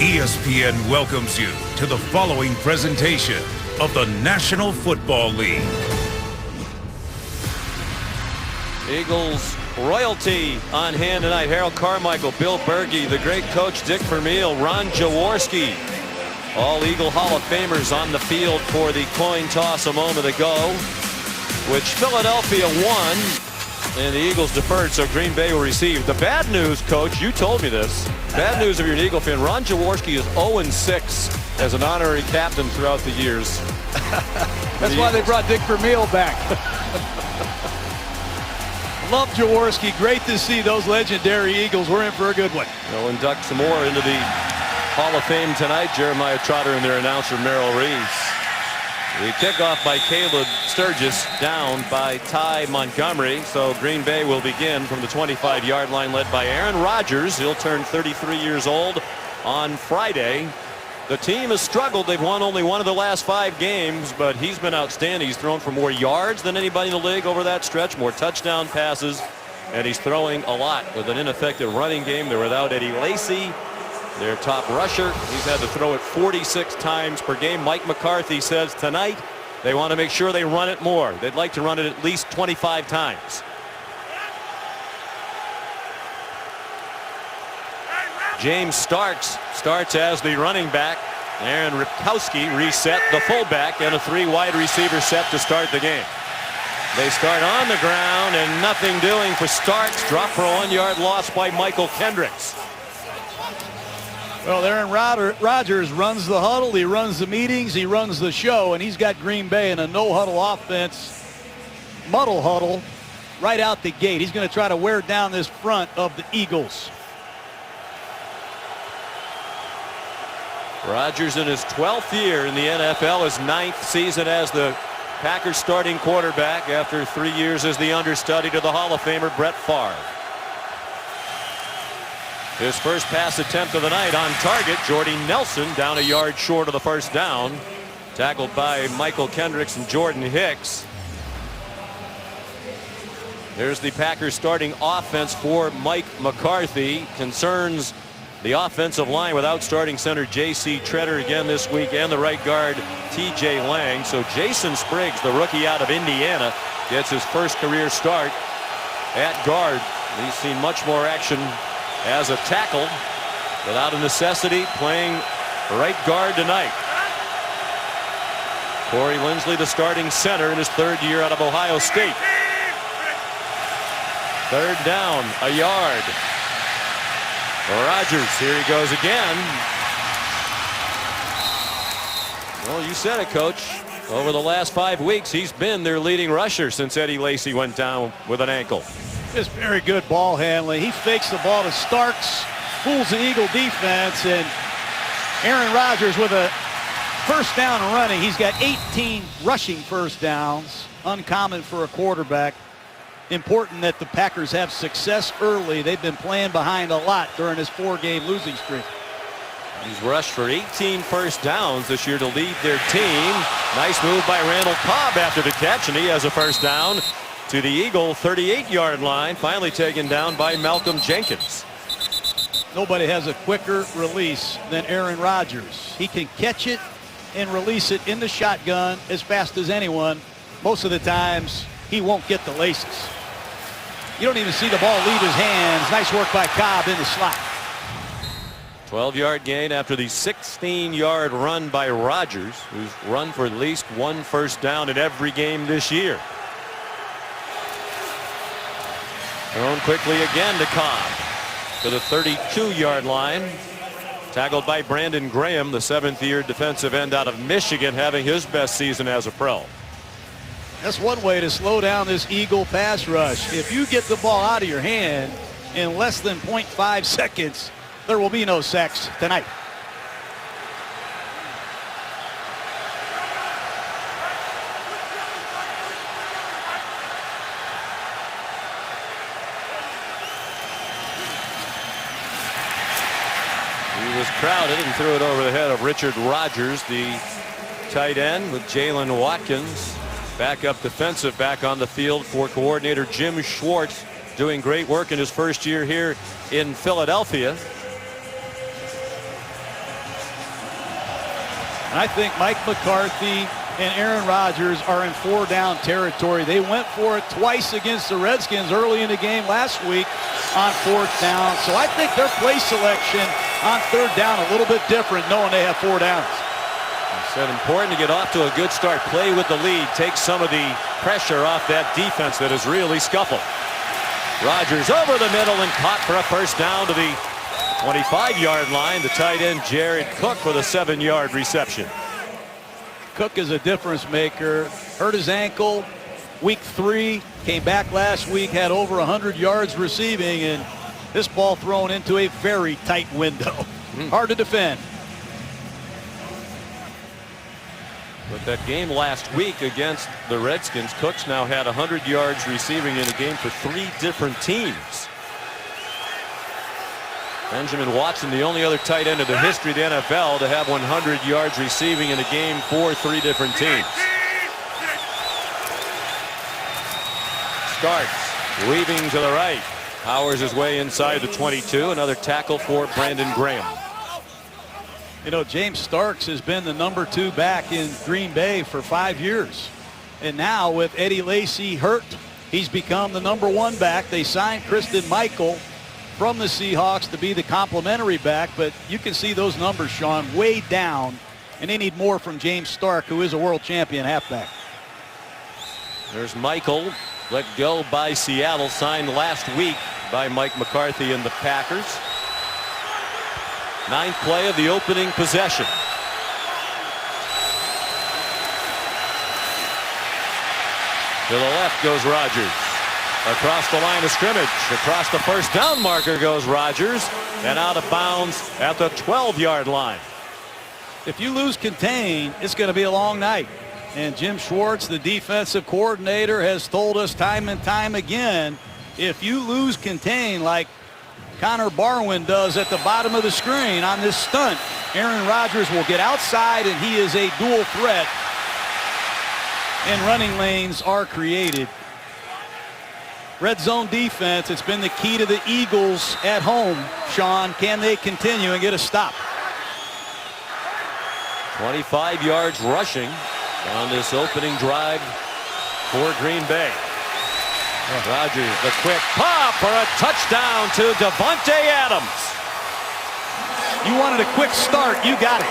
ESPN welcomes you to the following presentation of the National Football League. Eagles royalty on hand tonight. Harold Carmichael, Bill Bergey, the great coach Dick Vermeil, Ron Jaworski. All Eagle Hall of Famers on the field for the coin toss a moment ago, which Philadelphia won and the Eagles deferred, so Green Bay will receive. The bad news, Coach, you told me this. Bad news if you're an Eagle fan, Ron Jaworski is 0-6 as an honorary captain throughout the years. That's why they brought Dick Vermeil back. Love Jaworski. Great to see those legendary Eagles. We're in for a good one. They'll induct some more into the Hall of Fame tonight. Jeremiah Trotter and their announcer Merrill Reeves. The kickoff by Caleb Sturgis, down by Ty Montgomery. So Green Bay will begin from the 25-yard line, led by Aaron Rodgers. He'll turn 33 years old on Friday. The team has struggled. They've won only one of the last 5 games, but he's been outstanding. He's thrown for more yards than anybody in the league over that stretch, more touchdown passes, and he's throwing a lot with an ineffective running game. They're without Eddie Lacy, their top rusher. He's had to throw it 46 times per game. Mike McCarthy says tonight they want to make sure they run it more. They'd like to run it at least 25 times. James Starks starts as the running back. Aaron Ripkowski reset the fullback, and a 3 wide receiver set to start the game. They start on the ground and nothing doing for Starks. Drop for a 1-yard loss by Michael Kendricks. Well, Aaron Rodgers runs the huddle, he runs the meetings, he runs the show, and he's got Green Bay in a no-huddle offense, muddle huddle, right out the gate. He's going to try to wear down this front of the Eagles. Rodgers in his 12th year in the NFL, his 9th season as the Packers starting quarterback after 3 years as the understudy to the Hall of Famer Brett Favre. His first pass attempt of the night on target. Jordy Nelson down a yard short of the first down. Tackled by Michael Kendricks and Jordan Hicks. There's the Packers starting offense for Mike McCarthy. Concerns the offensive line without starting center J.C. Tretter again this week, and the right guard T.J. Lang. So Jason Spriggs, the rookie out of Indiana, gets his first career start at guard. He's seen much more action as a tackle without a necessity, playing right guard tonight. Corey Linsley, the starting center in his 3rd year out of Ohio State. 3rd down, a yard. Rodgers, here he goes again. Well, you said it, Coach. Over the last 5 weeks, he's been their leading rusher since Eddie Lacy went down with an ankle. Just very good ball handling. He fakes the ball to Starks, fools the Eagle defense, and Aaron Rodgers with a first down running. He's got 18 rushing first downs, uncommon for a quarterback. Important that the Packers have success early. They've been playing behind a lot during this 4-game losing streak. He's rushed for 18 first downs this year to lead their team. Nice move by Randall Cobb after the catch, and he has a first down to the Eagle 38-yard line, finally taken down by Malcolm Jenkins. Nobody has a quicker release than Aaron Rodgers. He can catch it and release it in the shotgun as fast as anyone. Most of the times he won't get the laces. You don't even see the ball leave his hands. Nice work by Cobb in the slot. 12-yard gain after the 16-yard run by Rodgers, who's run for at least 1 first down in every game this year. Thrown quickly again to Cobb to the 32-yard line. Tackled by Brandon Graham, the 7th-year defensive end out of Michigan, having his best season as a pro. That's one way to slow down this Eagle pass rush. If you get the ball out of your hand in less than 0.5 seconds, there will be no sacks tonight. He was crowded and threw it over the head of Richard Rodgers, the tight end, with Jalen Watkins, backup defensive back on the field for coordinator Jim Schwartz, doing great work in his first year here in Philadelphia. And I think Mike McCarthy and Aaron Rodgers are in 4-down territory. They went for it twice against the Redskins early in the game last week on 4th down. So I think their play selection on 3rd down a little bit different, knowing they have 4 downs. Said important to get off to a good start. Play with the lead. Take some of the pressure off that defense that has really scuffled. Rodgers over the middle and caught for a 1st down to the 25-yard line. The tight end Jared Cook with a 7-yard reception. Cook is a difference maker. Hurt his ankle week 3. Came back last week. Had over 100 yards receiving. And this ball thrown into a very tight window. Hard to defend. But that game last week against the Redskins, Cooks now had 100 yards receiving in a game for 3 different teams. Benjamin Watson, the only other tight end of the history of the NFL to have 100 yards receiving in a game for 3 different teams. Starks weaving to the right. Powers his way inside the 22. Another tackle for Brandon Graham. You know, James Starks has been the number 2 back in Green Bay for 5 years. And now with Eddie Lacy hurt, he's become the number 1 back. They signed Christine Michael from the Seahawks to be the complimentary back, but you can see those numbers, Sean, way down, and they need more from James Stark, who is a world champion halfback. There's Michael, let go by Seattle, signed last week by Mike McCarthy and the Packers. 9th play of the opening possession. To the left goes Rodgers. Across the line of scrimmage. Across the 1st down marker goes Rodgers. And out of bounds at the 12-yard line. If you lose contain, it's going to be a long night. And Jim Schwartz, the defensive coordinator, has told us time and time again, if you lose contain like Connor Barwin does at the bottom of the screen on this stunt, Aaron Rodgers will get outside, and he is a dual threat, and running lanes are created. Red zone defense, it's been the key to the Eagles at home. Sean, can they continue and get a stop? 25 yards rushing on this opening drive for Green Bay. Rodgers, the quick pop for a touchdown to Davante Adams. You wanted a quick start, you got it.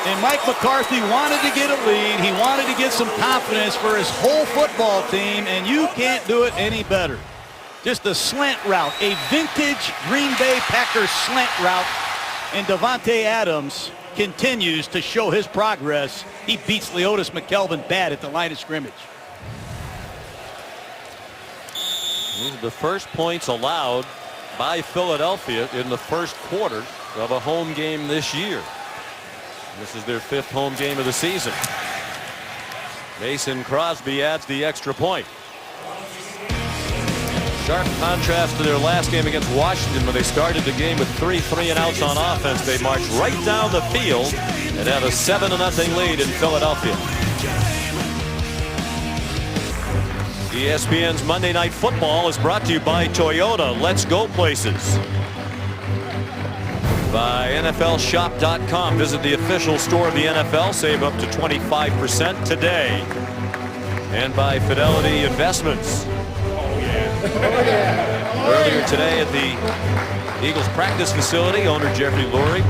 And Mike McCarthy wanted to get a lead. He wanted to get some confidence for his whole football team, and you can't do it any better. Just a slant route, a vintage Green Bay Packers slant route, and Davante Adams continues to show his progress. He beats Leotis McKelvin bad at the line of scrimmage. These are the first points allowed by Philadelphia in the 1st quarter of a home game this year. This is their 5th home game of the season. Mason Crosby adds the extra point. Sharp contrast to their last game against Washington, when they started the game with 3 3-and-outs on offense. They marched right down the field and had a 7-0 lead in Philadelphia. ESPN's Monday Night Football is brought to you by Toyota. Let's go places. By NFLshop.com. Visit the official store of the NFL. Save up to 25% today. And by Fidelity Investments. Earlier today at the Eagles practice facility, owner Jeffrey Lurie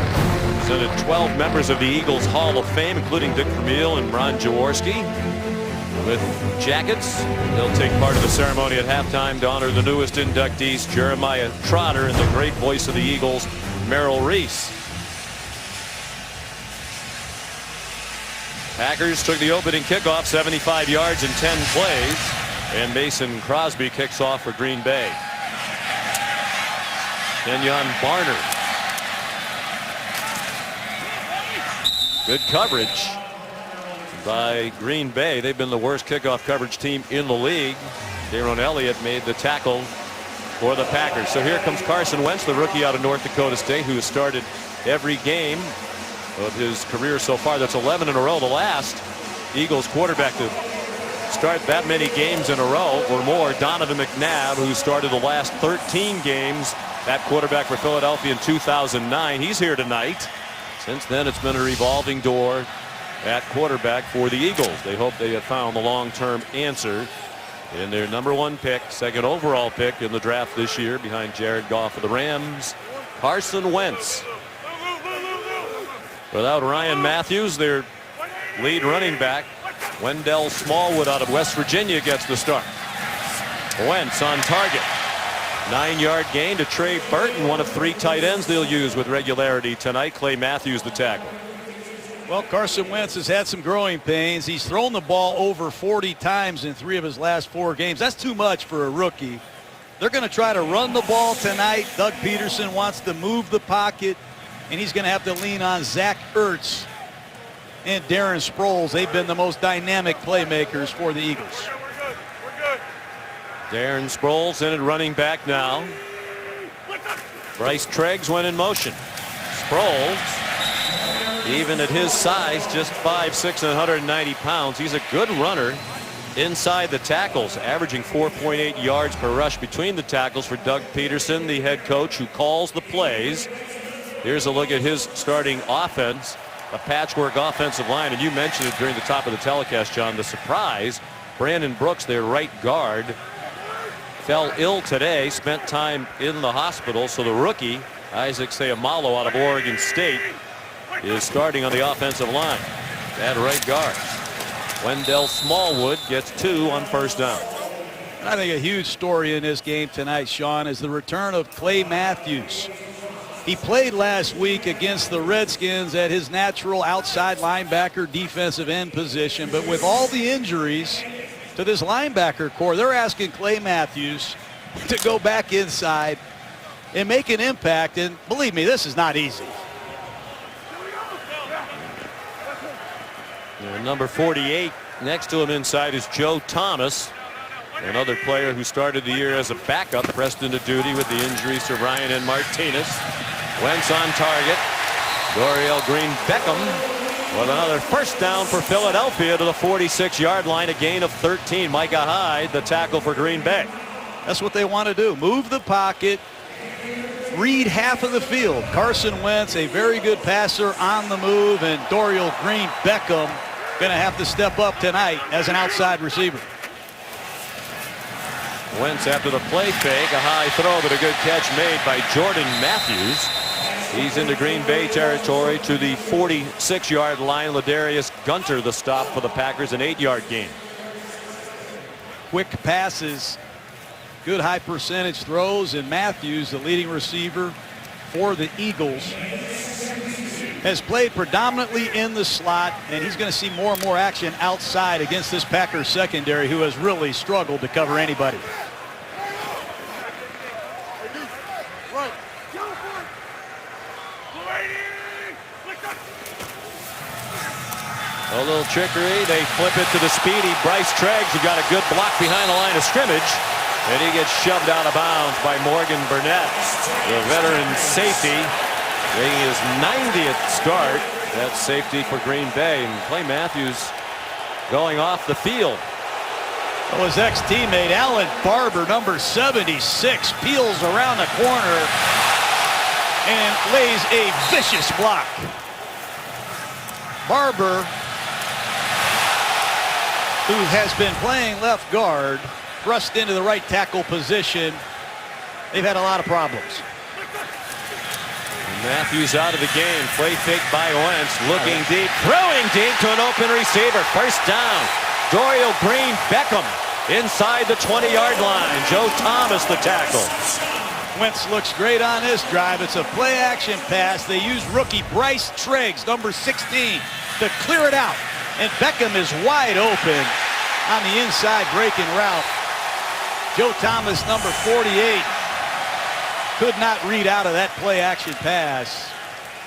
presented 12 members of the Eagles Hall of Fame, including Dick Vermeil and Ron Jaworski, with jackets. They'll take part of the ceremony at halftime to honor the newest inductees, Jeremiah Trotter and the great voice of the Eagles, Merrill Reese. Packers took the opening kickoff, 75 yards in 10 plays, and Mason Crosby kicks off for Green Bay. Kenyon Barner. Good coverage by Green Bay. They've been the worst kickoff coverage team in the league. Daron Elliott made the tackle for the Packers. So here comes Carson Wentz, the rookie out of North Dakota State, who has started every game of his career so far. That's 11 in a row. The last Eagles quarterback to start that many games in a row or more, Donovan McNabb, who started the last 13 games, that quarterback for Philadelphia in 2009. He's here tonight. Since then, it's been a revolving door at quarterback for the Eagles. They hope they have found the long-term answer in their #1 pick, second overall pick in the draft this year, behind Jared Goff of the Rams, Carson Wentz. Without Ryan Matthews, their lead running back, Wendell Smallwood out of West Virginia, gets the start. Wentz on target. 9-yard gain to Trey Burton, one of 3 tight ends they'll use with regularity tonight. Clay Matthews the tackle. Well, Carson Wentz has had some growing pains. He's thrown the ball over 40 times in 3 of his last 4 games. That's too much for a rookie. They're going to try to run the ball tonight. Doug Peterson wants to move the pocket, and he's going to have to lean on Zach Ertz and Darren Sproles. They've been the most dynamic playmakers for the Eagles. Darren Sproles in at running back now. Bryce Treggs went in motion. Sproles, even at his size, just 5'6" and 190 pounds. He's a good runner inside the tackles, averaging 4.8 yards per rush between the tackles for Doug Peterson, the head coach who calls the plays. Here's a look at his starting offense, a patchwork offensive line. And you mentioned it during the top of the telecast, John, the surprise. Brandon Brooks, their right guard, fell ill today, spent time in the hospital. So the rookie, Isaac Seumalo out of Oregon State, is starting on the offensive line at right guard. Wendell Smallwood gets 2 on first down. I think a huge story in this game tonight, Sean, is the return of Clay Matthews. He played last week against the Redskins at his natural outside linebacker defensive end position, but with all the injuries to this linebacker core, they're asking Clay Matthews to go back inside and make an impact, and believe me, this is not easy. Number 48 next to him inside is Joe Thomas, another player who started the year as a backup, pressed into duty with the injuries to Ryan and Martinez. Wentz on target. Dorial Green-Beckham with another first down for Philadelphia to the 46-yard line, a gain of 13. Micah Hyde, the tackle for Green Bay. That's what they want to do. Move the pocket, read half of the field. Carson Wentz, a very good passer on the move, and Dorial Green-Beckham going to have to step up tonight as an outside receiver. Wentz after the play fake, a high throw, but a good catch made by Jordan Matthews. He's into Green Bay territory to the 46-yard line. Ladarius Gunter the stop for the Packers, an 8-yard gain. Quick passes, good high percentage throws, and Matthews, the leading receiver for the Eagles, has played predominantly in the slot, and he's going to see more and more action outside against this Packers secondary, who has really struggled to cover anybody. A little trickery. They flip it to the speedy Bryce Treggs, who got a good block behind the line of scrimmage, and he gets shoved out of bounds by Morgan Burnett, the veteran safety, making his 90th start. That's safety for Green Bay. And Clay Matthews going off the field. Well, his ex-teammate Alan Barber, number 76, peels around the corner and lays a vicious block. Barber, who has been playing left guard, thrust into the right tackle position. They've had a lot of problems. Matthews out of the game. Play fake by Wentz. Looking deep. Throwing deep to an open receiver. First down. Dorial Green-Beckham inside the 20-yard line. Joe Thomas the tackle. Wentz looks great on this drive. It's a play-action pass. They use rookie Bryce Treggs, number 16, to clear it out. And Beckham is wide open on the inside breaking route. Joe Thomas, number 48, could not read out of that play-action pass.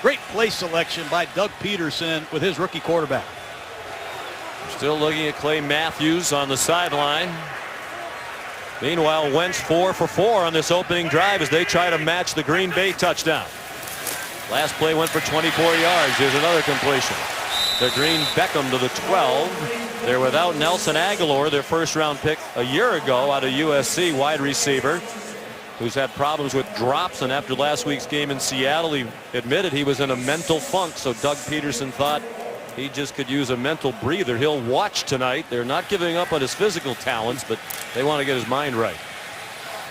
Great play selection by Doug Peterson with his rookie quarterback. Still looking at Clay Matthews on the sideline. Meanwhile, Wentz 4 for 4 on this opening drive as they try to match the Green Bay touchdown. Last play went for 24 yards. Here's another completion to Green-Beckham to the 12. They're without Nelson Aguilar, their first-round pick a year ago out of USC, wide receiver. who's had problems with drops, and after last week's game in Seattle, he admitted he was in a mental funk. So Doug Peterson thought he just could use a mental breather. He'll watch tonight. They're not giving up on his physical talents, but they want to get his mind right.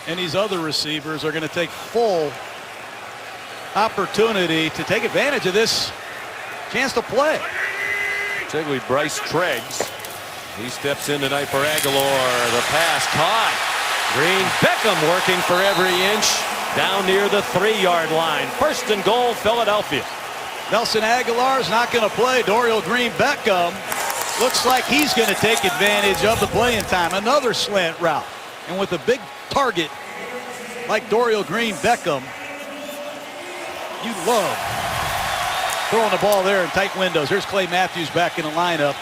And these other receivers are going to take full opportunity to take advantage of this chance to play. Particularly Bryce Treggs. He steps in tonight for Aguilar. The pass caught. Green Beckham working for every inch down near the 3-yard line. First and goal, Philadelphia. Nelson Aguilar is not going to play. Dorial Green Beckham looks like he's going to take advantage of the playing time. Another slant route. And with a big target like Dorial Green Beckham, you love throwing the ball there in tight windows. Here's Clay Matthews back in the lineup.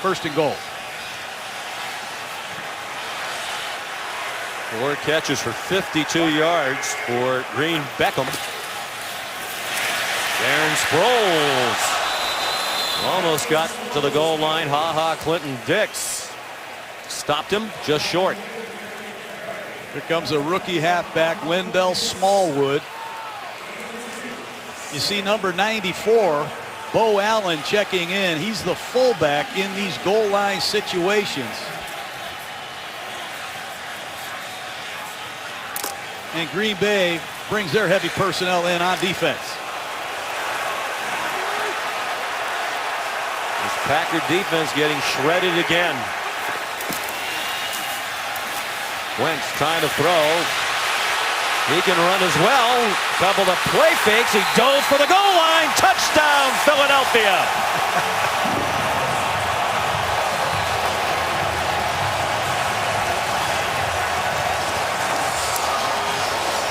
First and goal. 4 catches for 52 yards for Green Beckham. Darren Sproles almost got to the goal line. Clinton Dix stopped him just short. Here comes a rookie halfback, Wendell Smallwood. You see number 94, Bo Allen, checking in. He's the fullback in these goal line situations. And Green Bay brings their heavy personnel in on defense. This Packer defense getting shredded again. Wentz trying to throw. He can run as well. Couple of play fakes. He dove for the goal line. Touchdown, Philadelphia.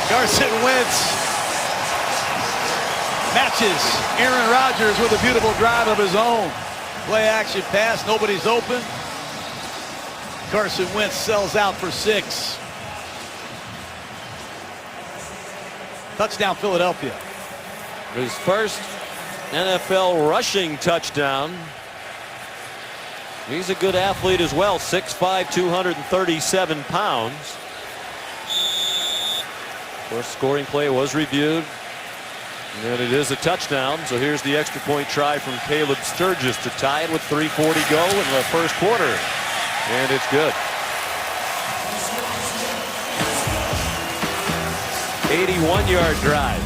Carson Wentz matches Aaron Rodgers with a beautiful drive of his own. Play action pass. Nobody's open. Carson Wentz sells out for 6. Touchdown, Philadelphia. His first NFL rushing touchdown. He's a good athlete as well. 6'5", 237 pounds. Of course, scoring play was reviewed. And it is a touchdown. So here's the extra point try from Caleb Sturgis to tie it with 3:40 go in the first quarter. And it's good. 81-yard drive.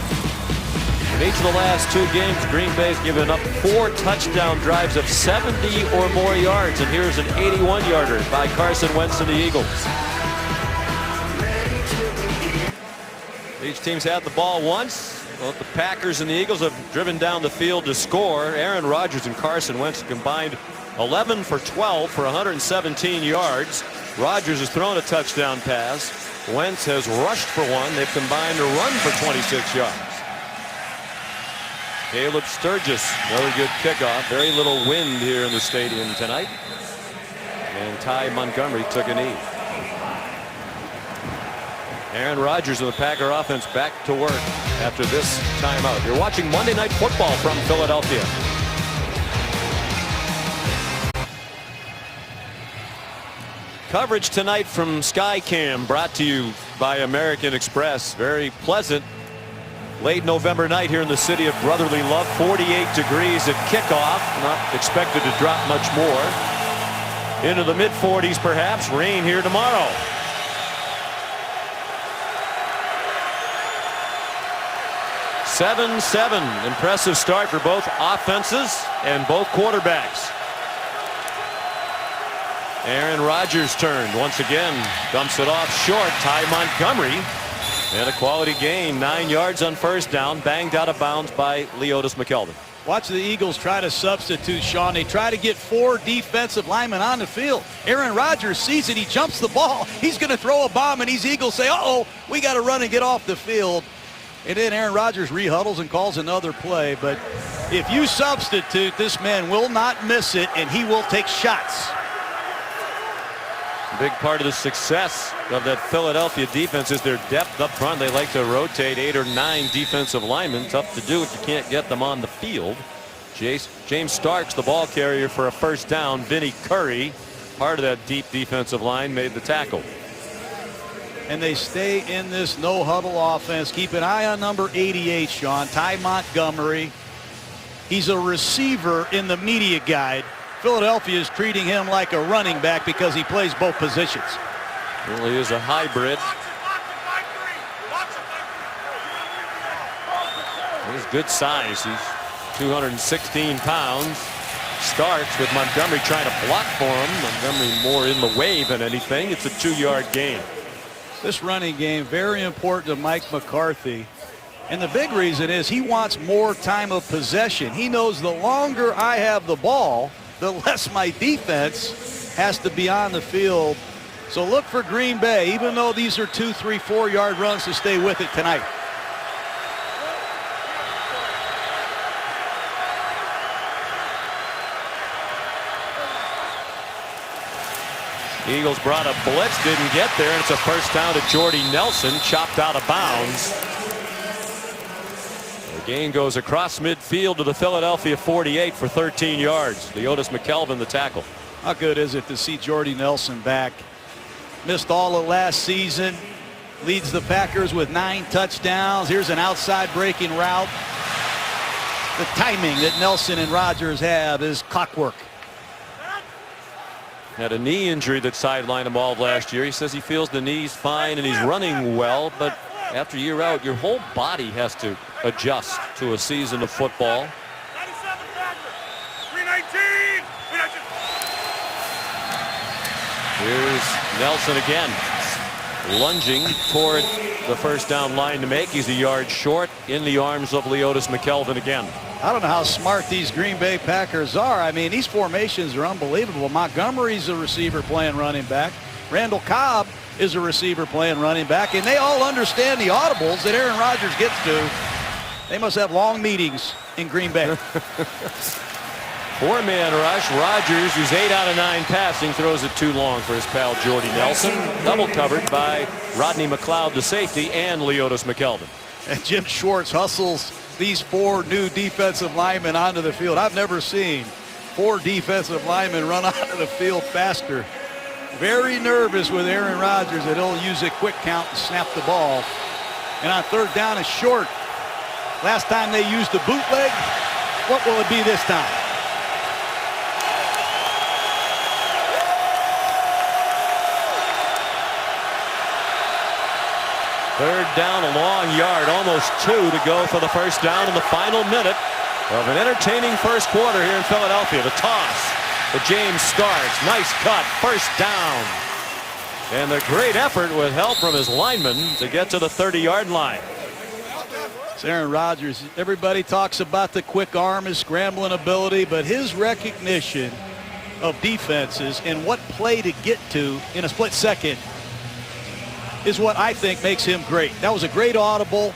In each of the last 2 games, Green Bay's given up 4 touchdown drives of 70 or more yards. And here's an 81-yarder by Carson Wentz and the Eagles. Each team's had the ball once. Both the Packers and the Eagles have driven down the field to score. Aaron Rodgers and Carson Wentz combined 11 for 12 for 117 yards. Rodgers has thrown a touchdown pass. Wentz has rushed for 1. They've combined to run for 26 yards. Caleb Sturgis, another good kickoff. Very little wind here in the stadium tonight. And Ty Montgomery took a knee. Aaron Rodgers and the Packer offense back to work after this timeout. You're watching Monday Night Football from Philadelphia. Coverage tonight from Skycam, brought to you by American Express. Very pleasant late November night here in the city of brotherly love. 48 degrees at kickoff. Not expected to drop much more. Into the mid-40s perhaps. Rain here tomorrow. 7-7. Impressive start for both offenses and both quarterbacks. Aaron Rodgers turned once again. Dumps it off short. Ty Montgomery. And a quality gain. 9 yards on first down. Banged out of bounds by Leotis McKeldin. Watch the Eagles try to substitute, Sean. They try to get 4 defensive linemen on the field. Aaron Rodgers sees it. He jumps the ball. He's going to throw a bomb, and these Eagles say, uh-oh, we got to run and get off the field. And then Aaron Rodgers re-huddles and calls another play. But if you substitute, this man will not miss it, and he will take shots. A big part of the success of that Philadelphia defense is their depth up front. They like to rotate 8 or 9 defensive linemen. Tough to do if you can't get them on the field. James Starks, the ball carrier for a first down. Vinny Curry, part of that deep defensive line, made the tackle. and they stay in this no-huddle offense. Keep an eye on number 88, Sean, Ty Montgomery. He's a receiver in the media guide. Philadelphia is treating him like a running back because he plays both positions. Really is a hybrid. He's good size. He's 216 pounds. Starts with Montgomery trying to block for him. Montgomery more in the way than anything. It's a 2-yard gain. This running game very important to Mike McCarthy. And the big reason is he wants more time of possession. He knows the longer I have the ball, the less my defense has to be on the field. So look for Green Bay, even though these are 2, 3, 4-yard runs, to stay with it tonight. Eagles brought a blitz, didn't get there, and it's a first down to Jordy Nelson, chopped out of bounds. The gain goes across midfield to the Philadelphia 48 for 13 yards. Leotis McKelvin, the tackle. How good is it to see Jordy Nelson back? Missed all of last season. Leads the Packers with 9 touchdowns. Here's an outside breaking route. The timing that Nelson and Rodgers have is clockwork. Had a knee injury that sidelined him all of last year. He says he feels the knee's fine and he's running well, but after a year out, your whole body has to adjust to a season of football. Here's Nelson again, lunging toward the first down line to make. He's a yard short, in the arms of Leotis McKelvin again. I don't know how smart these Green Bay Packers are. I mean, these formations are unbelievable. Montgomery's a receiver playing running back. Randall Cobb is a receiver playing running back. And they all understand the audibles that Aaron Rodgers gets to. They must have long meetings in Green Bay. 4-man rush. Rodgers, who's 8 out of 9 passing, throws it too long for his pal Jordy Nelson. Double covered by Rodney McLeod, the safety, and Leotis McKelvin. And Jim Schwartz hustles these 4 new defensive linemen onto the field. I've never seen 4 defensive linemen run onto the field faster. Very nervous with Aaron Rodgers that he'll use a quick count and snap the ball. And on third down is short. Last time they used the bootleg. What will it be this time? Third down, a long yard, almost 2 to go for the first down in the final minute of an entertaining first quarter here in Philadelphia. The toss to James Starks. Nice cut, first down. And the great effort with help from his lineman to get to the 30-yard line. It's Aaron Rodgers. Everybody talks about the quick arm, his scrambling ability, but his recognition of defenses and what play to get to in a split second is what I think makes him great. That was a great audible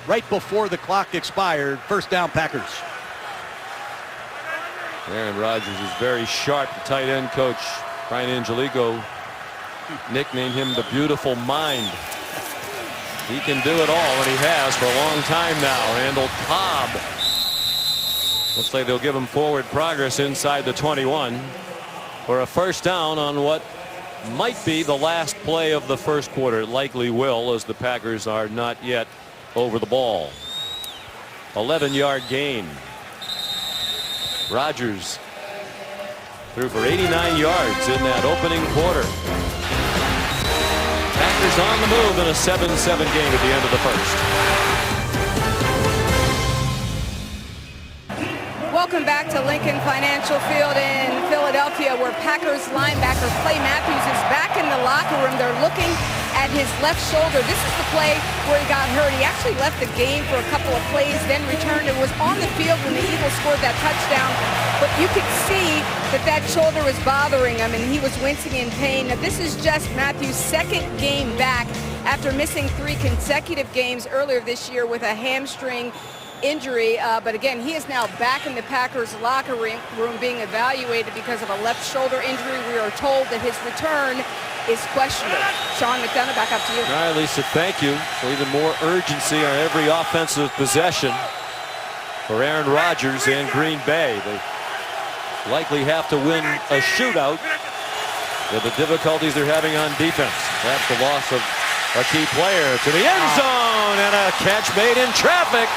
right before the clock expired. First down, Packers. Aaron Rodgers is very sharp. The tight end coach, Brian Angelico, nicknamed him the beautiful mind. He can do it all, and he has for a long time now. Randall Cobb. Looks like they'll give him forward progress inside the 21 for a first down on what might be the last play of the first quarter. It likely will, as the Packers are not yet over the ball. 11-yard gain. Rodgers threw for 89 yards in that opening quarter. Packers on the move in a 7-7 game at the end of the first. Welcome back to Lincoln Financial Field in Philadelphia, where Packers linebacker Clay Matthews is back in the locker room. They're looking at his left shoulder. This is the play where he got hurt. He actually left the game for a couple of plays, then returned and was on the field when the Eagles scored that touchdown. But you could see that that shoulder was bothering him, and he was wincing in pain. Now, this is just Matthews' second game back after missing 3 consecutive games earlier this year with a hamstring injury, but again, he is now back in the Packers locker room being evaluated because of a left shoulder injury. We are told that his return is questionable. Sean McDonough, back up to you. All right, Lisa, thank you. So even more urgency on every offensive possession for Aaron Rodgers and Green Bay. They likely have to win a shootout with the difficulties they're having on defense. Perhaps the loss of a key player to the end zone, and a catch made in traffic.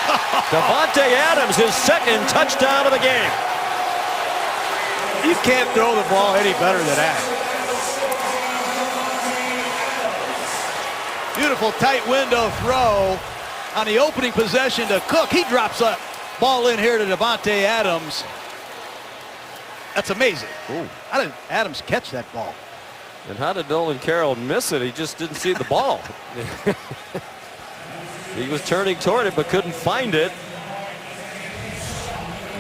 Davante Adams, his second touchdown of the game. You can't throw the ball any better than that. Beautiful tight window throw on the opening possession to Cook. He drops a ball in here to Davante Adams. That's amazing. Ooh. How did Adams catch that ball? And how did Nolan Carroll miss it? He just didn't see the ball. He was turning toward it but couldn't find it.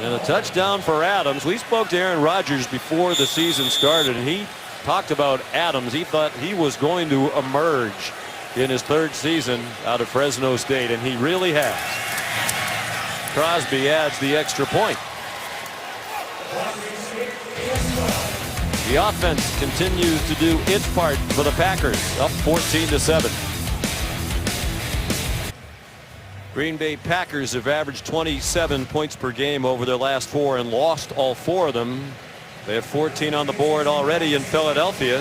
And a touchdown for Adams. We spoke to Aaron Rodgers before the season started, and he talked about Adams. He thought he was going to emerge in his third season out of Fresno State, and he really has. Crosby adds the extra point. The offense continues to do its part for the Packers, up 14-7. Green Bay Packers have averaged 27 points per game over their last 4 and lost all 4 of them. They have 14 on the board already in Philadelphia.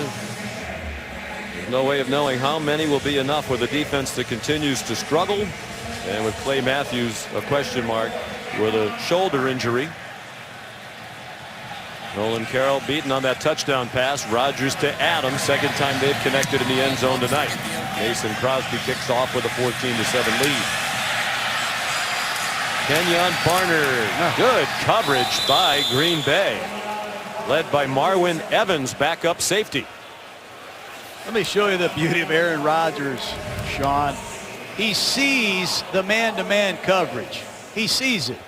There's no way of knowing how many will be enough with a defense that continues to struggle, and with Clay Matthews a question mark with a shoulder injury. Nolan Carroll beaten on that touchdown pass. Rodgers to Adams, second time they've connected in the end zone tonight. Mason Crosby kicks off with a 14-7 lead. Kenyon Barner, good coverage by Green Bay, led by Marwin Evans, backup safety. Let me show you the beauty of Aaron Rodgers, Sean. He sees the man-to-man coverage. He sees it,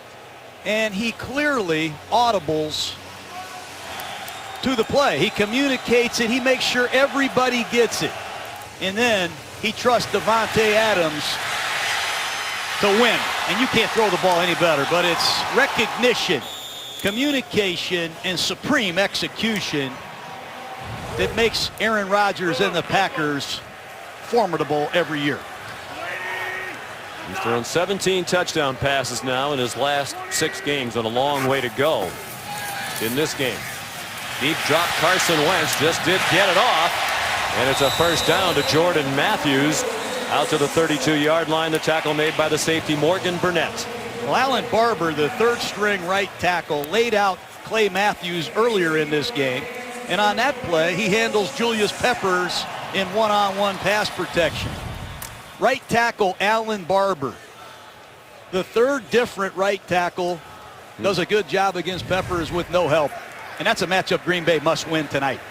and he clearly audibles to the play. He communicates it. He makes sure everybody gets it. And then he trusts Davante Adams to win. And you can't throw the ball any better, but it's recognition, communication, and supreme execution that makes Aaron Rodgers and the Packers formidable every year. He's thrown 17 touchdown passes now in his last 6 games, and a long way to go in this game. Deep drop, Carson Wentz just did get it off, and it's a first down to Jordan Matthews out to the 32-yard line. The tackle made by the safety Morgan Burnett. Well, Alan Barber, the third-string right tackle, laid out Clay Matthews earlier in this game, and on that play he handles Julius Peppers in one-on-one pass protection. Right tackle Alan Barber, the third different right tackle, does a good job against Peppers with no help. And that's a matchup Green Bay must win tonight.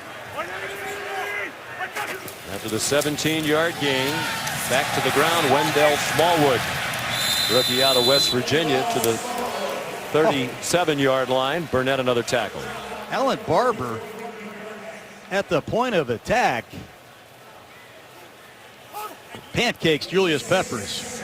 After the 17-yard gain, back to the ground, Wendell Smallwood, rookie out of West Virginia, to the 37-yard line. Burnett another tackle. Alan Barber at the point of attack pancakes Julius Peppers.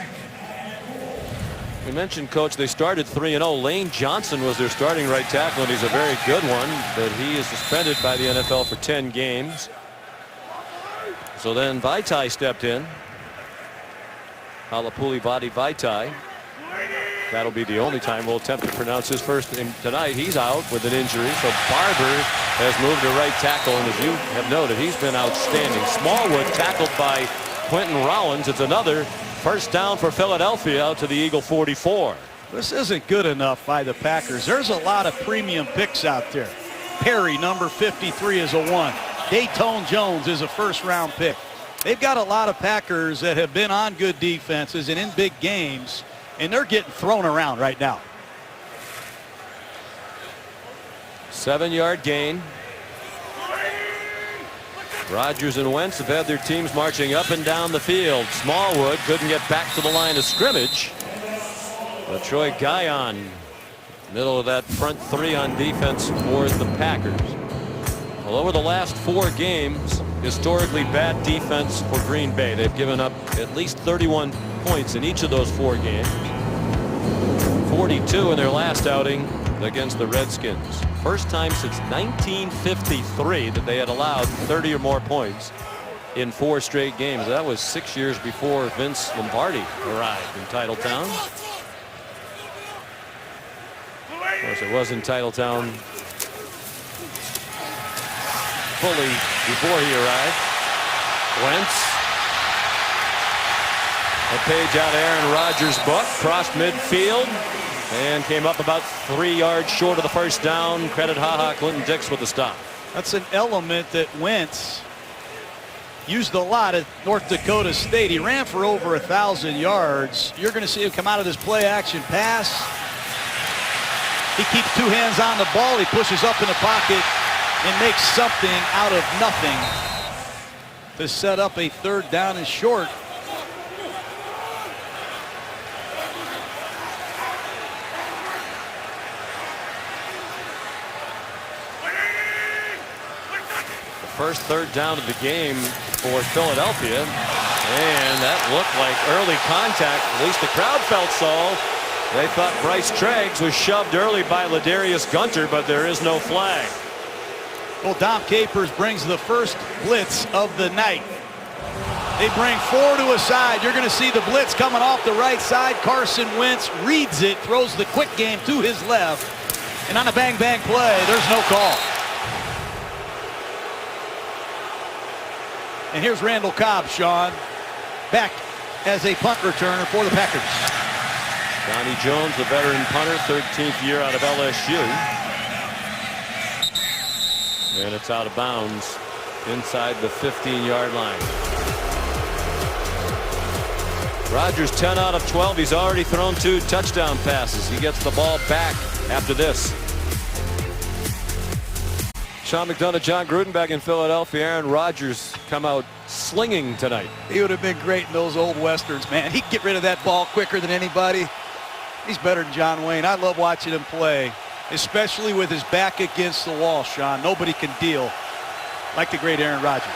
We mentioned, Coach, they started 3-0. Lane Johnson was their starting right tackle, and he's a very good one, but he is suspended by the NFL for 10 games. So then Vaitai stepped in. Halapoulivaati Vaitai. That'll be the only time we'll attempt to pronounce his first name tonight. He's out with an injury, so Barber has moved to right tackle, and as you have noted, he's been outstanding. Smallwood tackled by Quentin Rollins. It's another first down for Philadelphia out to the Eagle 44. This isn't good enough by the Packers. There's a lot of premium picks out there. Perry, number 53, is a 1. Dayton Jones is a first-round pick. They've got a lot of Packers that have been on good defenses and in big games, and they're getting thrown around right now. 7-yard gain. Rodgers and Wentz have had their teams marching up and down the field. Smallwood couldn't get back to the line of scrimmage. But Troy Guion, middle of that front 3 on defense for the Packers. Well, over the last 4 games, historically bad defense for Green Bay. They've given up at least 31 points in each of those 4 games. 42 in their last outing against the Redskins. First time since 1953 that they had allowed 30 or more points in 4 straight games. That was 6 years before Vince Lombardi arrived in Titletown. Of course, it was in Titletown fully before he arrived. Wentz A page out of Aaron Rodgers' book. Crossed midfield and came up about 3 yards short of the first down. Credit Clinton Dix with the stop. That's an element that Wentz used a lot at North Dakota State. He ran for over 1,000 yards. You're going to see him come out of this play action pass. He keeps 2 hands on the ball. He pushes up in the pocket and makes something out of nothing to set up a 3rd down and short. First 3rd down of the game for Philadelphia, and that looked like early contact. At least the crowd felt so. They thought Bryce Treggs was shoved early by Ladarius Gunter, but there is no flag. Well, Dom Capers brings the first blitz of the night. They bring 4 to a side. You're going to see the blitz coming off the right side. Carson Wentz reads it, throws the quick game to his left, and on a bang-bang play, there's no call. And here's Randall Cobb, Sean, back as a punt returner for the Packers. Donnie Jones, the veteran punter, 13th year out of LSU. And it's out of bounds inside the 15-yard line. Rodgers 10 out of 12. He's already thrown 2 touchdown passes. He gets the ball back after this. Sean McDonough, John Gruden back in Philadelphia. Aaron Rodgers come out slinging tonight. He would have been great in those old Westerns, man. He'd get rid of that ball quicker than anybody. He's better than John Wayne. I love watching him play, especially with his back against the wall, Sean. Nobody can deal like the great Aaron Rodgers.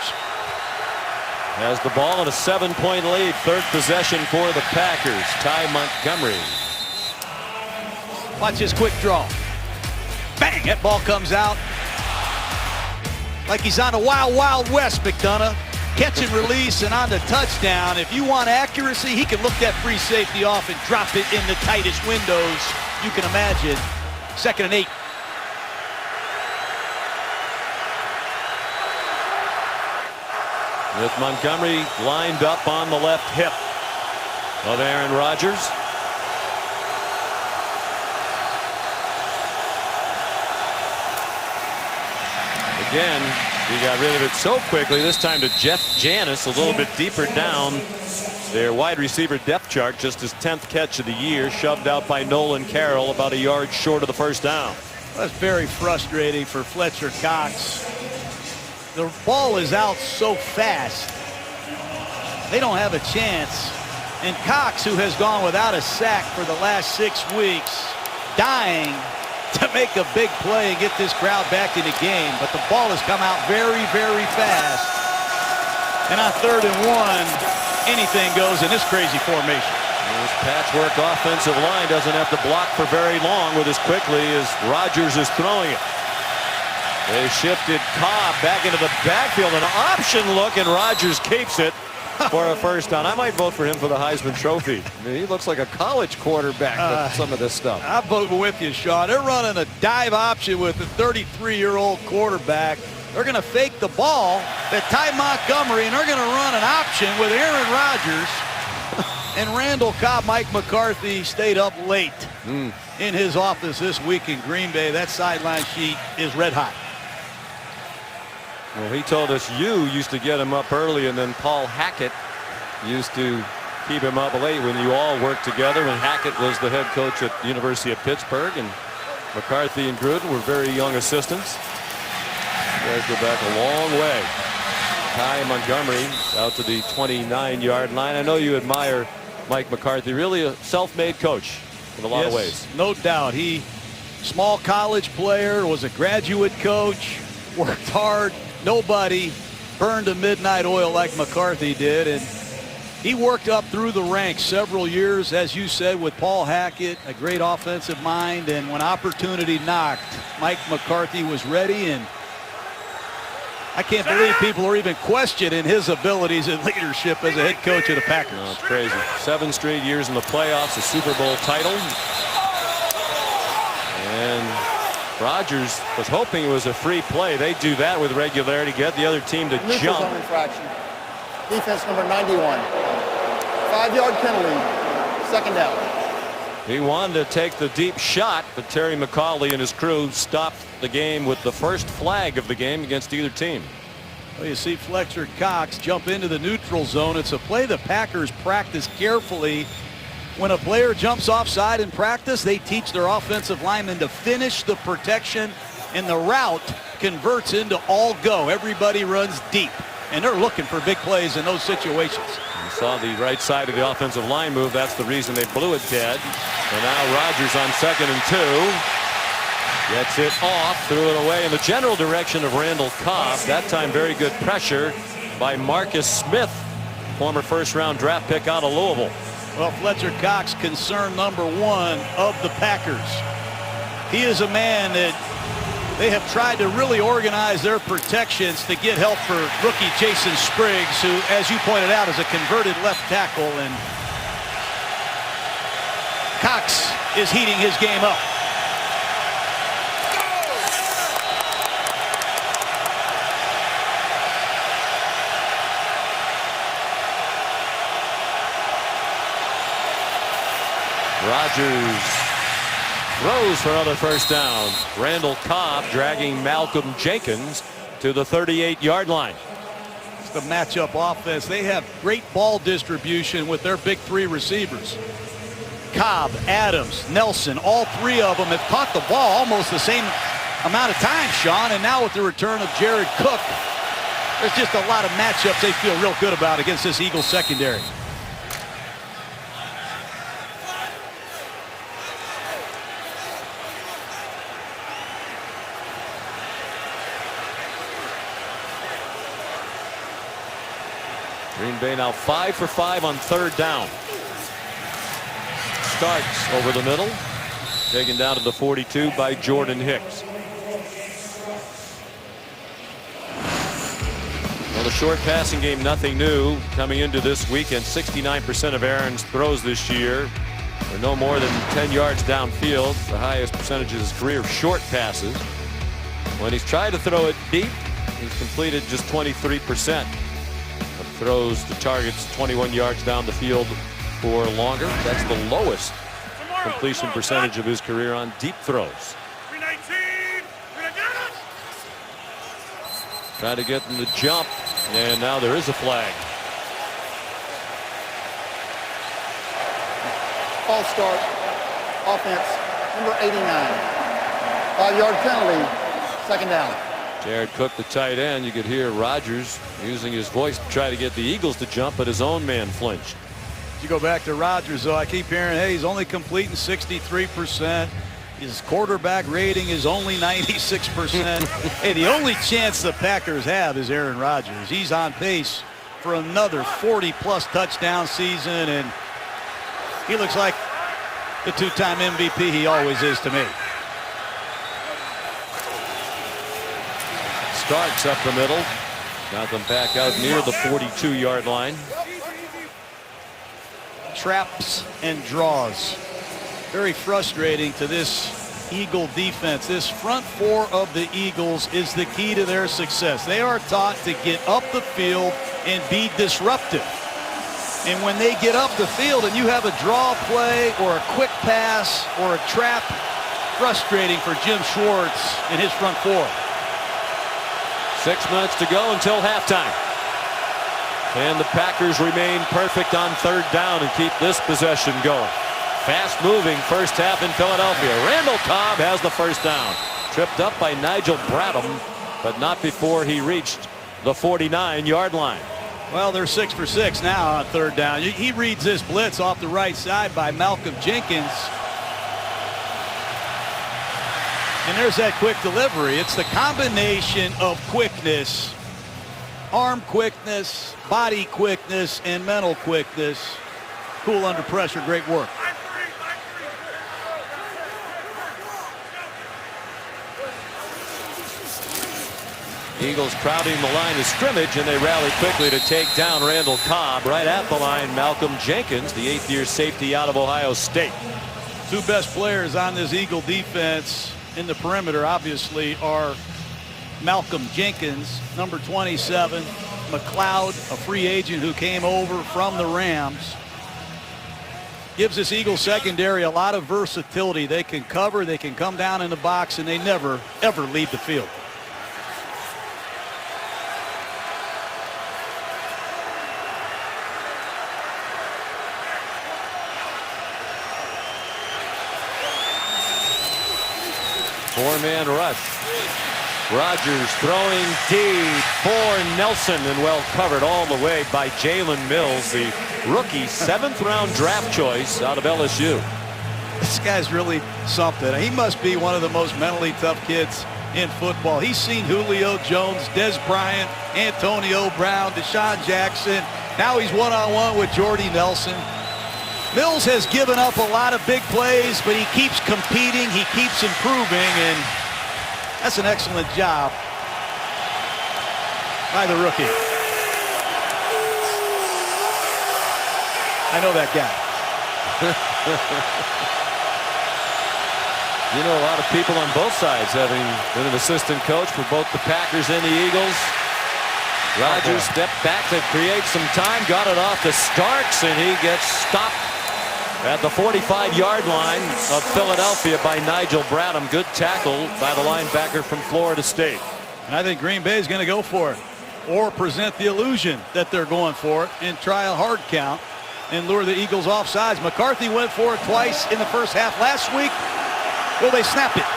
Has the ball in a 7-point lead. 3rd possession for the Packers. Ty Montgomery. Watch his quick draw. Bang! That ball comes out like he's on the Wild Wild West, McDonough. Catch and release and on the touchdown. If you want accuracy, he can look that free safety off and drop it in the tightest windows you can imagine. 2nd and 8. With Montgomery lined up on the left hip of Aaron Rodgers. Again, he got rid of it so quickly, this time to Jeff Janis, a little bit deeper down their wide receiver depth chart, just his 10th catch of the year, shoved out by Nolan Carroll about a yard short of the first down. That's very frustrating for Fletcher Cox. The ball is out so fast, they don't have a chance. And Cox, who has gone without a sack for the last 6 weeks, dying to make a big play and get this crowd back in the game. But the ball has come out very, very fast. And on 3rd and 1, anything goes in this crazy formation. This patchwork offensive line doesn't have to block for very long with as quickly as Rodgers is throwing it. They shifted Cobb back into the backfield. An option look, and Rodgers keeps it for a first down. I might vote for him for the Heisman Trophy. I mean, he looks like a college quarterback with some of this stuff. I'm voting with you, Sean. They're running a dive option with a 33-year-old quarterback. They're going to fake the ball at Ty Montgomery, and they're going to run an option with Aaron Rodgers. And Randall Cobb. Mike McCarthy stayed up late in his office this week in Green Bay. That sideline sheet is red hot. Well, he told us you used to get him up early, and then Paul Hackett used to keep him up late when you all worked together. When Hackett was the head coach at the University of Pittsburgh, and McCarthy and Gruden were very young assistants. You guys go back a long way. Ty Montgomery out to the 29-yard line. I know you admire Mike McCarthy, really a self-made coach in a lot of ways. No doubt. He, small college player, was a graduate coach, worked hard. Nobody burned a midnight oil like McCarthy did, and he worked up through the ranks several years, as you said, with Paul Hackett, a great offensive mind, and when opportunity knocked, Mike McCarthy was ready, and I can't believe people are even questioning his abilities and leadership as a head coach of the Packers. No, it's crazy. 7 straight years in the playoffs, a Super Bowl title. And Rodgers was hoping it was a free play. They do that with regularity, get the other team to jump. Infraction. Defense number 91. 5-yard penalty, second down. He wanted to take the deep shot, but Terry McCauley and his crew stopped the game with the first flag of the game against either team. Well, you see Fletcher Cox jump into the neutral zone. It's a play the Packers practice carefully. When a player jumps offside in practice, they teach their offensive linemen to finish the protection, and the route converts into all go. Everybody runs deep, and they're looking for big plays in those situations. You saw the right side of the offensive line move. That's the reason they blew it dead. And now Rodgers on 2nd and 2. Gets it off, threw it away in the general direction of Randall Cobb. That time very good pressure by Marcus Smith, former first-round draft pick out of Louisville. Well, Fletcher Cox, concern number one of the Packers. He is a man that they have tried to really organize their protections to get help for rookie Jason Spriggs, who, as you pointed out, is a converted left tackle, and Cox is heating his game up. Rodgers throws for another first down. Randall Cobb dragging Malcolm Jenkins to the 38-yard line. It's the matchup offense. They have great ball distribution with their big three receivers. Cobb, Adams, Nelson, all three of them have caught the ball almost the same amount of time, Sean. And now with the return of Jared Cook, there's just a lot of matchups they feel real good about against this Eagles secondary. Green Bay now 5 for 5 on 3rd down. Starks over the middle, taken down to the 42 by Jordan Hicks. Well, the short passing game, nothing new coming into this weekend. 69% of Aaron's throws this year are no more than 10 yards downfield. The highest percentage of his career of short passes. When he's tried to throw it deep, he's completed just 23%. Throws to targets 21 yards down the field or longer. That's the lowest completion percentage of his career on deep throws. Trying to get them to jump, and now there is a flag. False start, offense, number 89. 5-yard penalty, second down. Jared Cook, the tight end. You could hear Rodgers using his voice to try to get the Eagles to jump, but his own man flinched. You go back to Rodgers, though, I keep hearing, hey, he's only completing 63%. His quarterback rating is only 96%. Hey, the only chance the Packers have is Aaron Rodgers. He's on pace for another 40-plus touchdown season, and he looks like the two-time MVP he always is to me. Starks up the middle. Got them back out near the 42-yard line. Traps and draws. Very frustrating to this Eagle defense. This front four of the Eagles is the key to their success. They are taught to get up the field and be disruptive. And when they get up the field and you have a draw play or a quick pass or a trap, frustrating for Jim Schwartz and his front four. 6 minutes to go until halftime. And the Packers remain perfect on 3rd down and keep this possession going. Fast moving first half in Philadelphia. Randall Cobb has the first down. Tripped up by Nigel Bradham, but not before he reached the 49-yard line. Well, they're 6 for 6 now on 3rd down. He reads this blitz off the right side by Malcolm Jenkins. And there's that quick delivery. It's the combination of quickness, arm quickness, body quickness, and mental quickness. Cool under pressure, great work. Eagles crowding the line of scrimmage, and they rally quickly to take down Randall Cobb. Right at the line, Malcolm Jenkins, the 8th-year safety out of Ohio State. Two best players on this Eagle defense in the perimeter, obviously, are Malcolm Jenkins, number 27, McLeod, a free agent who came over from the Rams, gives this Eagles secondary a lot of versatility. They can cover, they can come down in the box, and they never, ever leave the field. Four-man rush. Rodgers throwing deep for Nelson, and well covered all the way by Jalen Mills, the rookie 7th-round draft choice out of LSU. This guy's really something. He must be one of the most mentally tough kids in football. He's seen Julio Jones, Des Bryant, Antonio Brown, Deshaun Jackson. Now he's one-on-one with Jordy Nelson. Mills has given up a lot of big plays, but he keeps competing, he keeps improving, and that's an excellent job by the rookie. I know that guy. You know, a lot of people on both sides, having been an assistant coach for both the Packers and the Eagles. Rodgers stepped back to create some time, got it off to Starks, and he gets stopped at the 45-yard line of Philadelphia by Nigel Bradham. Good tackle by the linebacker from Florida State. And I think Green Bay is going to go for it, or present the illusion that they're going for it and try a hard count and lure the Eagles off sides. McCarthy went for it twice in the first half last week. Will they snap it?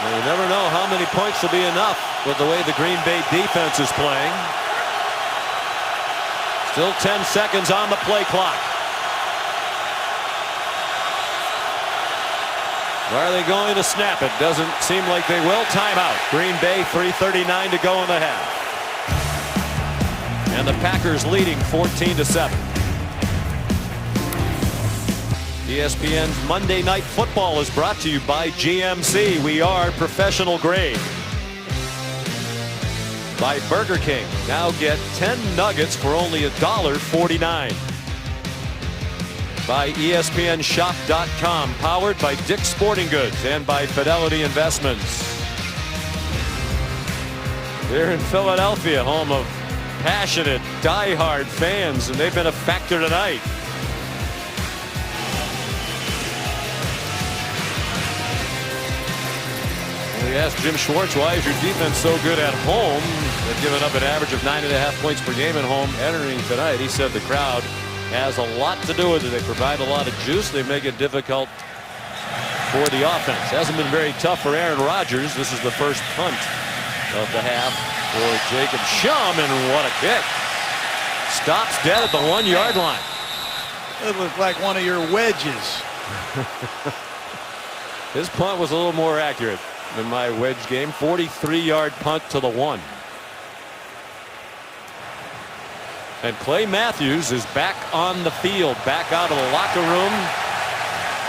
Well, you never know how many points will be enough with the way the Green Bay defense is playing. Still 10 seconds on the play clock. Are they going to snap it? Doesn't seem like they will. Timeout. Green Bay, 3:39 to go in the half. And the Packers leading 14-7. ESPN's Monday Night Football is brought to you by GMC. We are professional grade. By Burger King. Now get 10 nuggets for only $1.49. By ESPNshop.com, powered by Dick's Sporting Goods and by Fidelity Investments. They're in Philadelphia, home of passionate, die-hard fans, and they've been a factor tonight. We asked Jim Schwartz, why is your defense so good at home? They've given up an average of 9.5 points per game at home entering tonight. He said the crowd has a lot to do with it. They provide a lot of juice. They make it difficult for the offense. Hasn't been very tough for Aaron Rodgers. This is the first punt of the half for Jacob Shum, and what a kick. Stops dead at the 1-yard line. It looked like one of your wedges. His punt was a little more accurate than my wedge game. 43-yard punt to the 1. And Clay Matthews is back on the field, back out of the locker room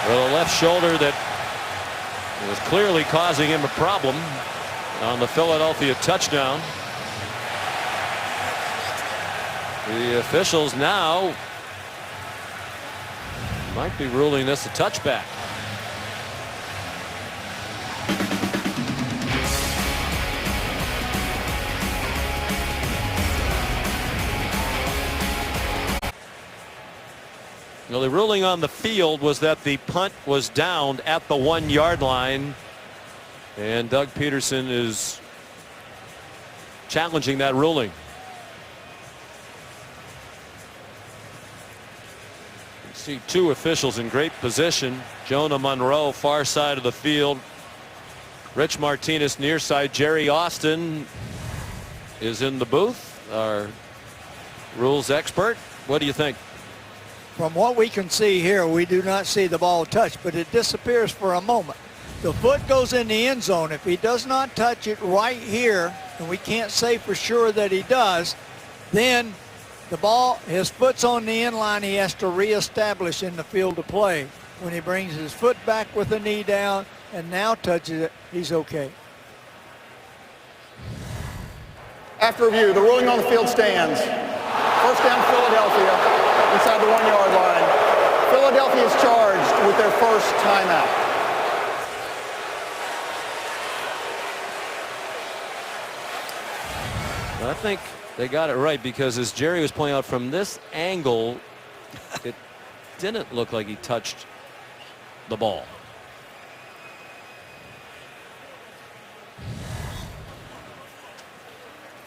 with a left shoulder that was clearly causing him a problem on the Philadelphia touchdown. The officials now might be ruling this a touchback. Well, the ruling on the field was that the punt was down at the 1-yard line, and Doug Peterson is challenging that ruling. You see two officials in great position. Jonah Monroe, far side of the field. Rich Martinez, near side. Jerry Austin is in the booth, our rules expert. What do you think? From what we can see here, we do not see the ball touch, but it disappears for a moment. The foot goes in the end zone. If he does not touch it right here, and we can't say for sure that he does, then the ball, his foot's on the end line. He has to reestablish in the field of play. When he brings his foot back with the knee down and now touches it, he's okay. After review, the ruling on the field stands. First down, Philadelphia, inside the 1-yard line. Philadelphia is charged with their first timeout. I think They got it right because as Jerry was pointing out from this angle, it didn't look like he touched the ball.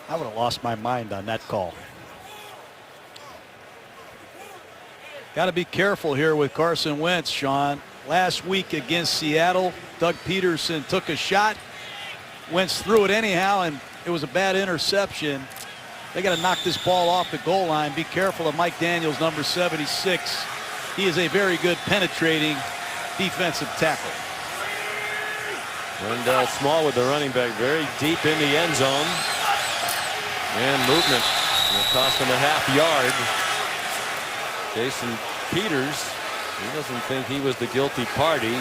I would have lost my mind on that call. Got to be careful here with Carson Wentz, Sean. Last week against Seattle, Doug Peterson took a shot. Wentz threw it anyhow, and it was a bad interception. They got to knock this ball off the goal line. Be careful of Mike Daniels, number 76. He is a very good penetrating defensive tackle. Wendell Small with the running back very deep in the end zone. And movement will cost him a half-yard. Jason Peters, he doesn't think he was the guilty party.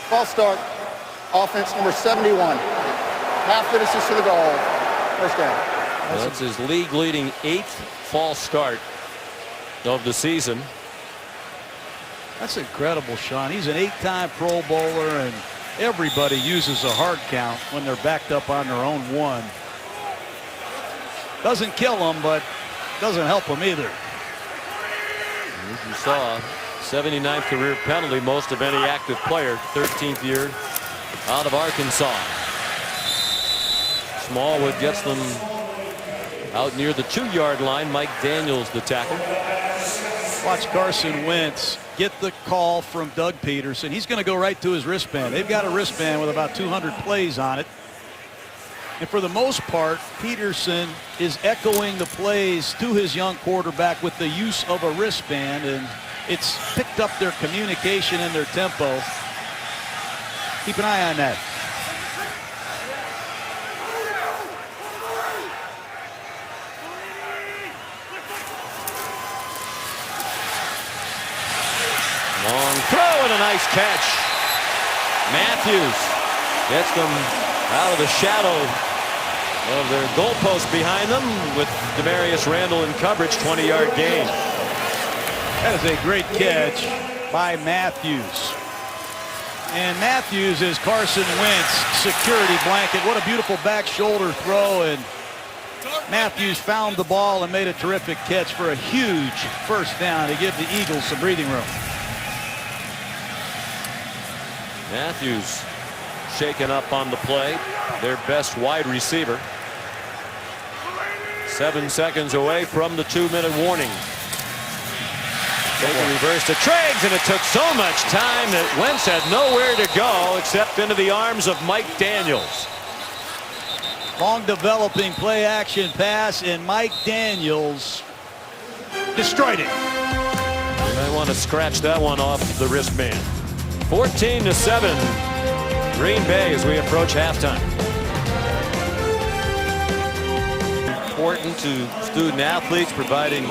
False start. Offense number 71. Half the distance to the goal. First down. That's his league-leading 8th false start of the season. That's incredible, Sean. He's an 8-time Pro Bowler, and everybody uses a hard count when they're backed up on their own one. Doesn't kill them, but doesn't help them either. As you saw, 79th career penalty, most of any active player. 13th year out of Arkansas. Smallwood gets them out near the 2-yard line. Mike Daniels, the tackle. Watch Carson Wentz get the call from Doug Peterson. He's going to go right to his wristband. They've got a wristband with about 200 plays on it. And for the most part, Peterson is echoing the plays to his young quarterback with the use of a wristband, and it's picked up their communication and their tempo. Keep an eye on that. Long throw and a nice catch. Matthews gets them out of the shadow of their goalpost behind them with Demarius Randall in coverage. 20-yard gain. That is a great catch by Matthews. And Matthews is Carson Wentz security blanket. What a beautiful back shoulder throw, and Matthews found the ball and made a terrific catch for a huge first down to give the Eagles some breathing room. Matthews shaken up on the play, their best wide receiver. 7 seconds away from the 2-minute warning. Take a reverse to Triggs, and it took so much time that Wentz had nowhere to go except into the arms of Mike Daniels. Long developing play action pass, and Mike Daniels destroyed it. I want to scratch that one off the wristband. 14-7. Green Bay as we approach halftime. Important to student athletes, providing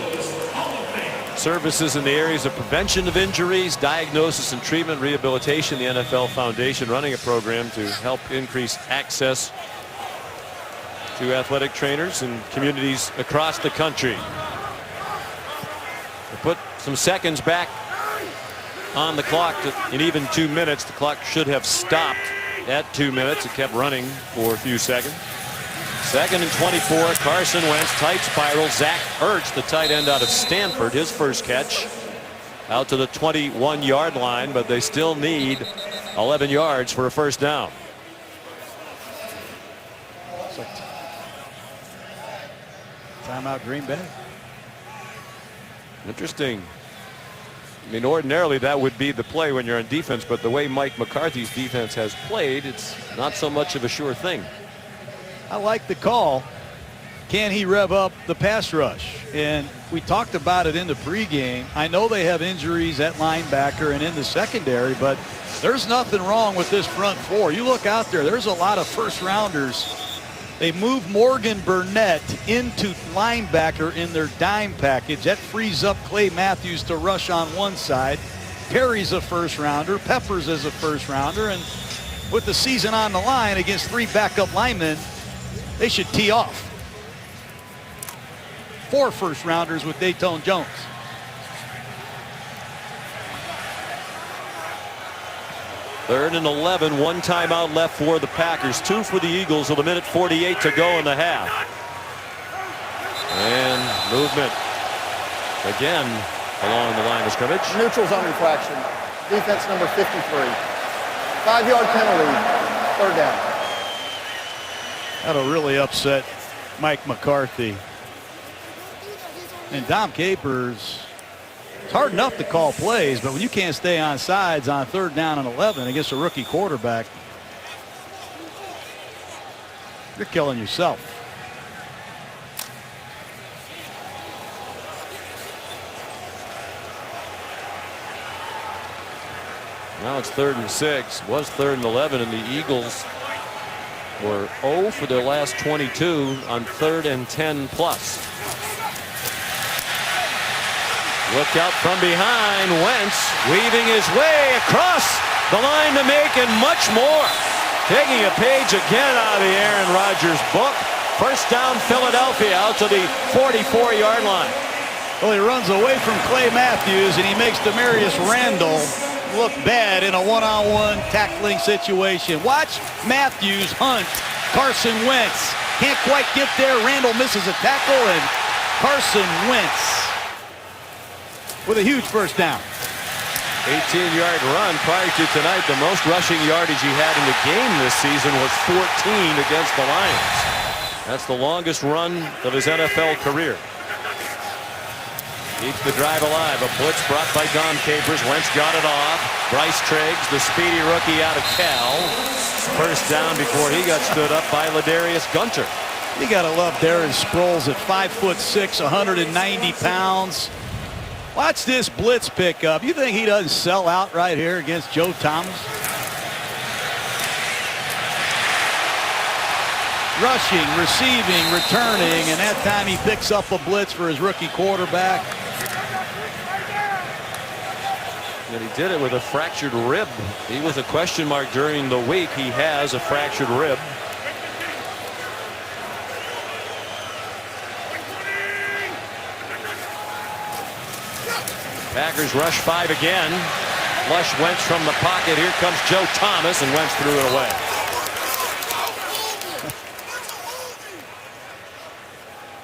services in the areas of prevention of injuries, diagnosis and treatment, rehabilitation. The NFL Foundation running a program to help increase access to athletic trainers in communities across the country. To put some seconds back on the clock in even 2 minutes. The clock should have stopped at 2 minutes. It kept running for a few seconds. 2nd and 24. Carson Wentz, tight spiral. Zach Ertz, the tight end out of Stanford, his first catch out to the 21-yard line, but they still need 11 yards for a first down. Timeout, Green Bay. Interesting. I mean, ordinarily that would be the play when you're on defense, but the way Mike McCarthy's defense has played, it's not so much of a sure thing. I like the call. Can he rev up the pass rush? And we talked about it in the pregame. I know they have injuries at linebacker and in the secondary, but there's nothing wrong with this front four. You look out there, there's a lot of first rounders. They moved Morgan Burnett into linebacker in their dime package. That frees up Clay Matthews to rush on one side. Perry's a first rounder. Peppers is a first rounder. And with the season on the line against 3 backup linemen, they should tee off. 4 first rounders with Dayton Jones. 3rd and 11, 1 timeout left for the Packers, 2 for the Eagles with 1:48 to go in the half. And movement again along the line of scrimmage. Neutral zone infraction. Defense number 53. 5-yard penalty. 3rd down. That'll really upset Mike McCarthy. And Dom Capers, it's hard enough to call plays, but when you can't stay on sides on 3rd down and 11 against a rookie quarterback, you're killing yourself. Now it's 3rd and 6. Was 3rd and 11, and the Eagles were 0 for their last 22 on 3rd and 10 plus. Look out from behind. Wentz weaving his way across the line to make and much more. Taking a page again out of the Aaron Rodgers book. 1st down Philadelphia out to the 44-yard line. Well, he runs away from Clay Matthews, and he makes Demarius Randall look bad in a one-on-one tackling situation. Watch Matthews hunt Carson Wentz. Can't quite get there. Randall misses a tackle, and Carson Wentz with a huge 1st down. 18-yard run prior to tonight. The most rushing yardage he had in the game this season was 14 against the Lions. That's the longest run of his NFL career. Keeps the drive alive. A blitz brought by Dom Capers. Wentz got it off. Bryce Triggs, the speedy rookie out of Cal. 1st down before he got stood up by Ladarius Gunter. You got to love Darren Sproles at 5'6", 190 pounds. Watch this blitz pickup. You think he doesn't sell out right here against Joe Thomas? Rushing, receiving, returning, and that time he picks up a blitz for his rookie quarterback. And he did it with a fractured rib. He was a question mark during the week. He has a fractured rib. Packers rush 5 again. Flush Wentz from the pocket. Here comes Joe Thomas, and Wentz threw it away.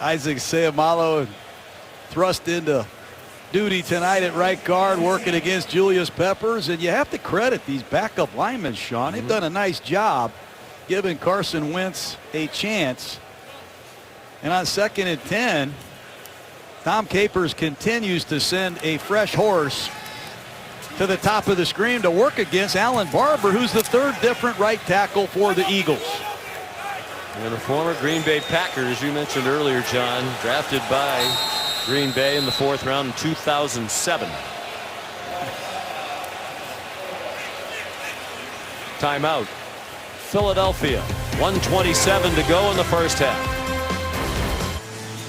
Isaac Seumalo thrust into duty tonight at right guard, working against Julius Peppers. And you have to credit these backup linemen, Sean. They've done a nice job giving Carson Wentz a chance. And on 2nd and 10, Tom Capers continues to send a fresh horse to the top of the screen to work against Alan Barber, who's the 3rd different right tackle for the Eagles. And the former Green Bay Packers, you mentioned earlier, John, drafted by Green Bay in the 4th round in 2007. Timeout. Philadelphia. 1:27 to go in the 1st half.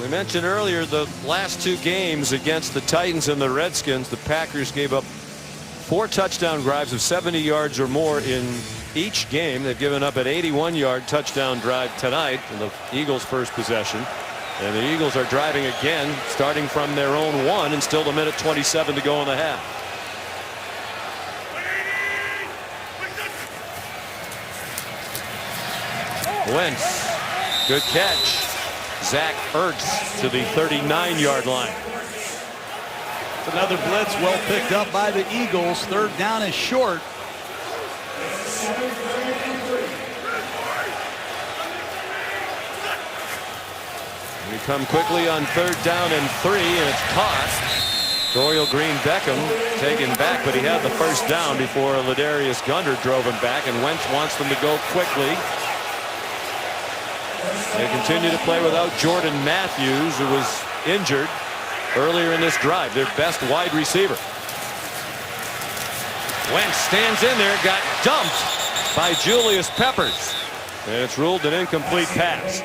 We mentioned earlier the last 2 games against the Titans and the Redskins, the Packers gave up 4 touchdown drives of 70 yards or more in each game. They've given up an 81-yard touchdown drive tonight in the Eagles' first possession. And the Eagles are driving again, starting from their own 1, and still 1:27 to go in the half. Wentz, good catch. Zach Ertz to the 39-yard line. Another blitz well picked up by the Eagles. 3rd down is short. We come quickly on 3rd down and 3, and it's caught. Dorial Green-Beckham taken back, but he had the 1st down before Ladarius Gunter drove him back, and Wentz wants them to go quickly. They continue to play without Jordan Matthews, who was injured earlier in this drive, their best wide receiver. Wentz stands in there, got dumped by Julius Peppers, and it's ruled an incomplete pass.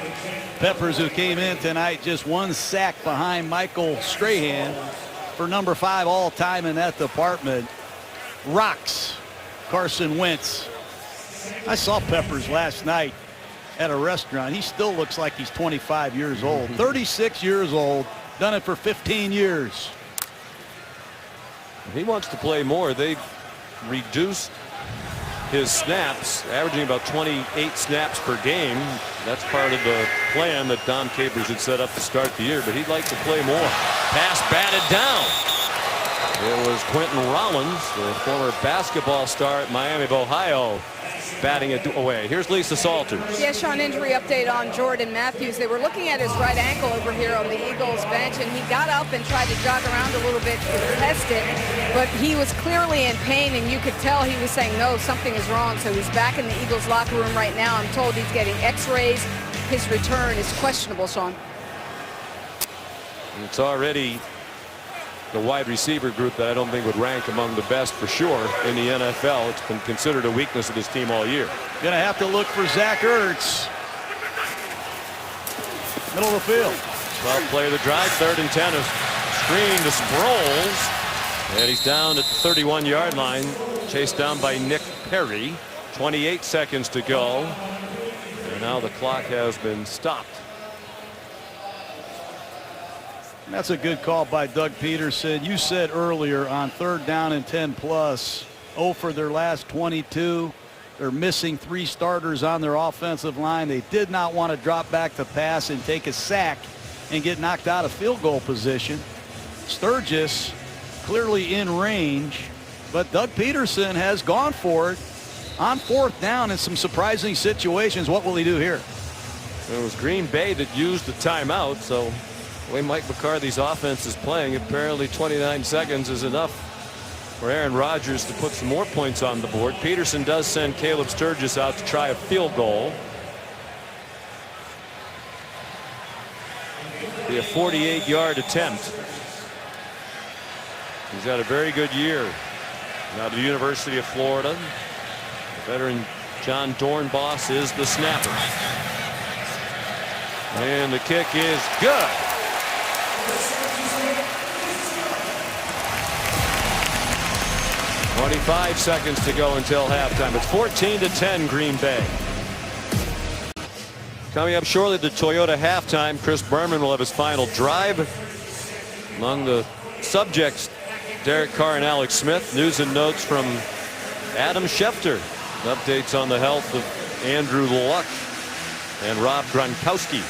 Peppers, who came in tonight just 1 sack behind Michael Strahan for number 5 all-time in that department, rocks Carson Wentz. I saw Peppers last night at a restaurant. He still looks like he's 25 years old. 36 years old, done it for 15 years. He wants to play more. They've reduced his snaps, averaging about 28 snaps per game. That's part of the plan that Dom Capers had set up to start the year, but he'd like to play more. Pass batted down. It was Quentin Rollins, the former basketball star at Miami of Ohio, batting it away. Here's Lisa Salters. Yeah, Sean, injury update on Jordan Matthews. They were looking at his right ankle over here on the Eagles bench, and he got up and tried to jog around a little bit to test it, but he was clearly in pain, and you could tell he was saying, no, something is wrong. So he's back in the Eagles locker room right now. I'm told he's getting x-rays. His return is questionable, Sean. It's already the wide receiver group that I don't think would rank among the best for sure in the NFL. It's been considered a weakness of this team all year. Going to have to look for Zach Ertz. Middle of the field. 12 play of the drive, 3rd and 10. A screen to Sproles. And he's down at the 31-yard line. Chased down by Nick Perry. 28 seconds to go. And now the clock has been stopped. That's a good call by Doug Peterson. You said earlier on 3rd down and 10 plus, 0 for their last 22. They're missing 3 starters on their offensive line. They did not want to drop back to pass and take a sack and get knocked out of field goal position. Sturgis clearly in range, but Doug Peterson has gone for it on 4th down in some surprising situations. What will he do here? It was Green Bay that used the timeout, so the way Mike McCarthy's offense is playing, apparently 29 seconds is enough for Aaron Rodgers to put some more points on the board. Peterson does send Caleb Sturgis out to try a field goal. Be a 48-yard attempt. He's had a very good year out of the University of Florida. The veteran John Dornbos is the snapper. And the kick is good. 25 seconds to go until halftime. It's 14-10 Green Bay. Coming up shortly, the Toyota halftime. Chris Berman will have his final drive. Among the subjects, Derek Carr and Alex Smith. News and notes from Adam Schefter. Updates on the health of Andrew Luck and Rob Gronkowski.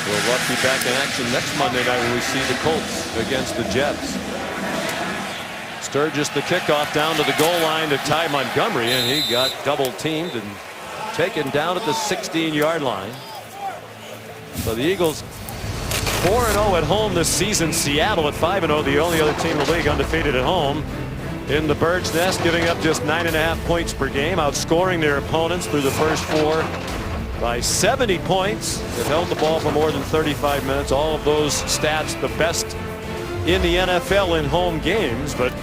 Will Luck be back in action next Monday night when we see the Colts against the Jets? Sturgis the kickoff down to the goal line to Ty Montgomery, and he got double teamed and taken down at the 16-yard line. So the Eagles 4-0 at home this season. Seattle at 5-0, the only other team in the league undefeated at home. In the bird's nest, giving up just 9.5 points per game, outscoring their opponents through the first 4 by 70 points. They've held the ball for more than 35 minutes. All of those stats the best in the NFL in home games, but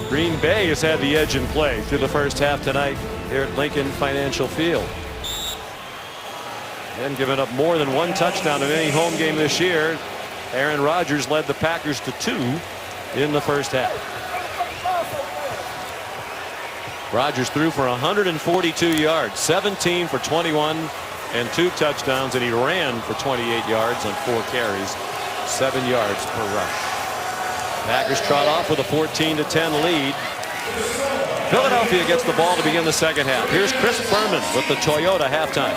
Green Bay has had the edge in play through the first half tonight here at Lincoln Financial Field. And given up more than 1 touchdown in any home game this year. Aaron Rodgers led the Packers to 2 in the first half. Rodgers threw for 142 yards, 17 for 21 and 2 touchdowns, and he ran for 28 yards on 4 carries, 7 yards per rush. Packers trot off with a 14-10 lead. Philadelphia gets the ball to begin the second half. Here's Chris Berman with the Toyota halftime.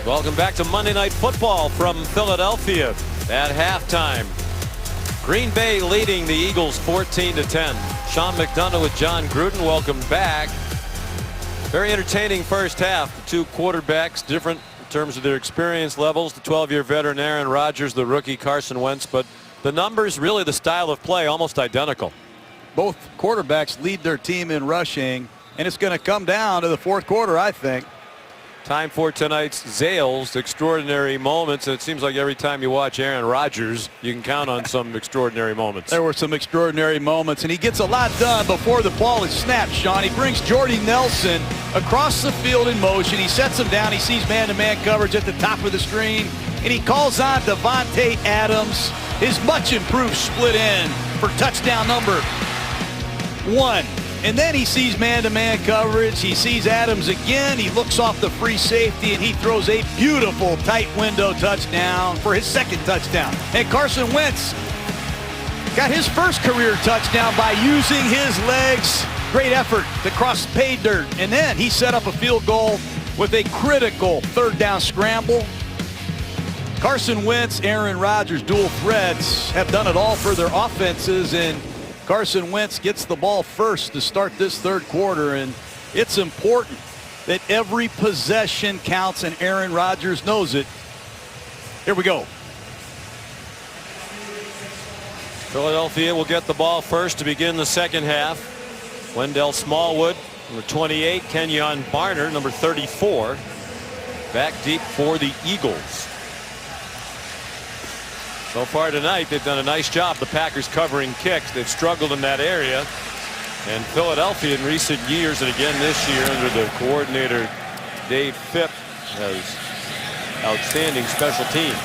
Welcome back to Monday Night Football from Philadelphia at halftime. Green Bay leading the Eagles 14-10. Sean McDonough with John Gruden. Welcome back. Very entertaining first half. The 2 quarterbacks different in terms of their experience levels. The 12-year veteran Aaron Rodgers, the rookie Carson Wentz, but the numbers, really the style of play, almost identical. Both quarterbacks lead their team in rushing, and it's going to come down to the 4th quarter, I think. Time for tonight's Zales extraordinary moments, and it seems like every time you watch Aaron Rodgers, you can count on some extraordinary moments. There were some extraordinary moments, and he gets a lot done before the ball is snapped, Sean. He brings Jordy Nelson across the field in motion. He sets him down. He sees man-to-man coverage at the top of the screen, and he calls on Devontae Adams. his much improved split end for touchdown number 1. And then he sees man-to-man coverage. He sees Adams again. He looks off the free safety, and he throws a beautiful tight window touchdown for his second touchdown. And Carson Wentz got his first career touchdown by using his legs. Great effort to cross pay dirt. And then he set up a field goal with a critical third down scramble. Carson Wentz, Aaron Rodgers, dual threats have done it all for their offenses, and Carson Wentz gets the ball first to start this third quarter, and it's important that every possession counts, and Aaron Rodgers knows it. Here we go. Philadelphia will get the ball first to begin the second half. Wendell Smallwood, number 28. Kenyon Barner, number 34. Back deep for the Eagles. So far tonight, they've done a nice job. The Packers covering kicks. They've struggled in that area. And Philadelphia in recent years, and again this year under the coordinator Dave Phipp, has outstanding special teams.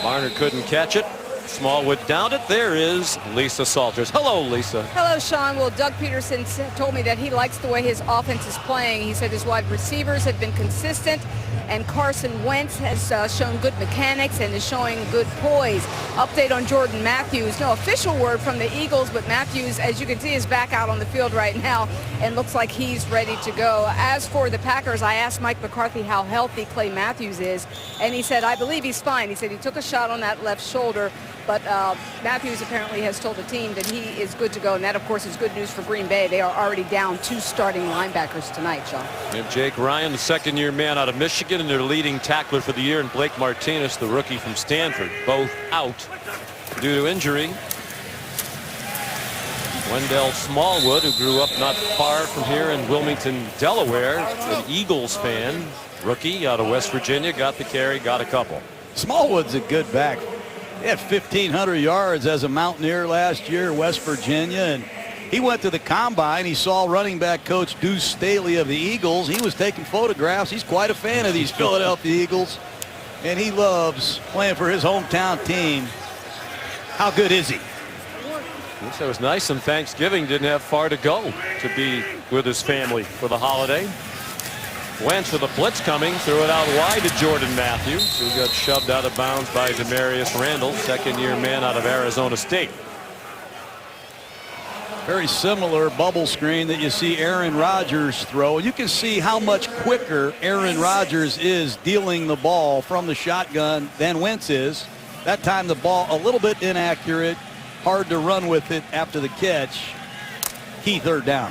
Barner couldn't catch it. Smallwood downed it. There is Lisa Salters. Hello, Lisa. Hello, Sean. Well, Doug Peterson told me that he likes the way his offense is playing. He said his wide receivers have been consistent, and Carson Wentz has shown good mechanics and is showing good poise. Update on Jordan Matthews. No official word from the Eagles, but Matthews, as you can see, is back out on the field right now and looks like he's ready to go. As for the Packers, I asked Mike McCarthy how healthy Clay Matthews is, and he said, I believe he's fine. He said he took a shot on that left shoulder, but Matthews apparently has told the team that he is good to go, and that, of course, is good news for Green Bay. They are already down 2 starting linebackers tonight, Sean. And Jake Ryan, the second-year man out of Michigan, and their leading tackler for the year, and Blake Martinez, the rookie from Stanford, both out due to injury. Wendell Smallwood, who grew up not far from here in Wilmington, Delaware, an Eagles fan, rookie out of West Virginia, got the carry, got a couple. Smallwood's a good back. He had 1,500 yards as a Mountaineer last year, West Virginia, and he went to the combine. He saw running back coach Deuce Staley of the Eagles. He was taking photographs. He's quite a fan of these Philadelphia Eagles, and he loves playing for his hometown team. How good is he? So it was nice on Thanksgiving. Didn't have far to go to be with his family for the holiday. Wentz with a blitz coming, threw it out wide to Jordan Matthews, who got shoved out of bounds by Demarius Randall, second-year man out of Arizona State. Very similar bubble screen that you see Aaron Rodgers throw. You can see how much quicker Aaron Rodgers is dealing the ball from the shotgun than Wentz is. That time the ball a little bit inaccurate, hard to run with it after the catch. Key third down.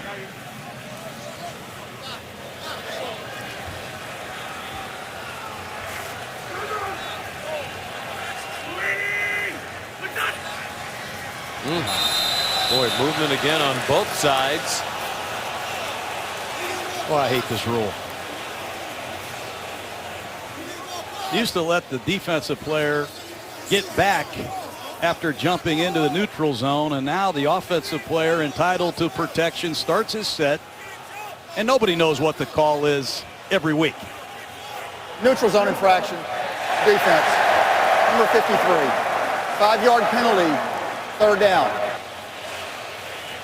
Boy, movement again on both sides. Oh, I hate this rule. Used to let the defensive player get back after jumping into the neutral zone, and now the offensive player entitled to protection starts his set, and nobody knows what the call is every week. Neutral zone infraction. Defense. Number 53. 5-yard penalty. Third down.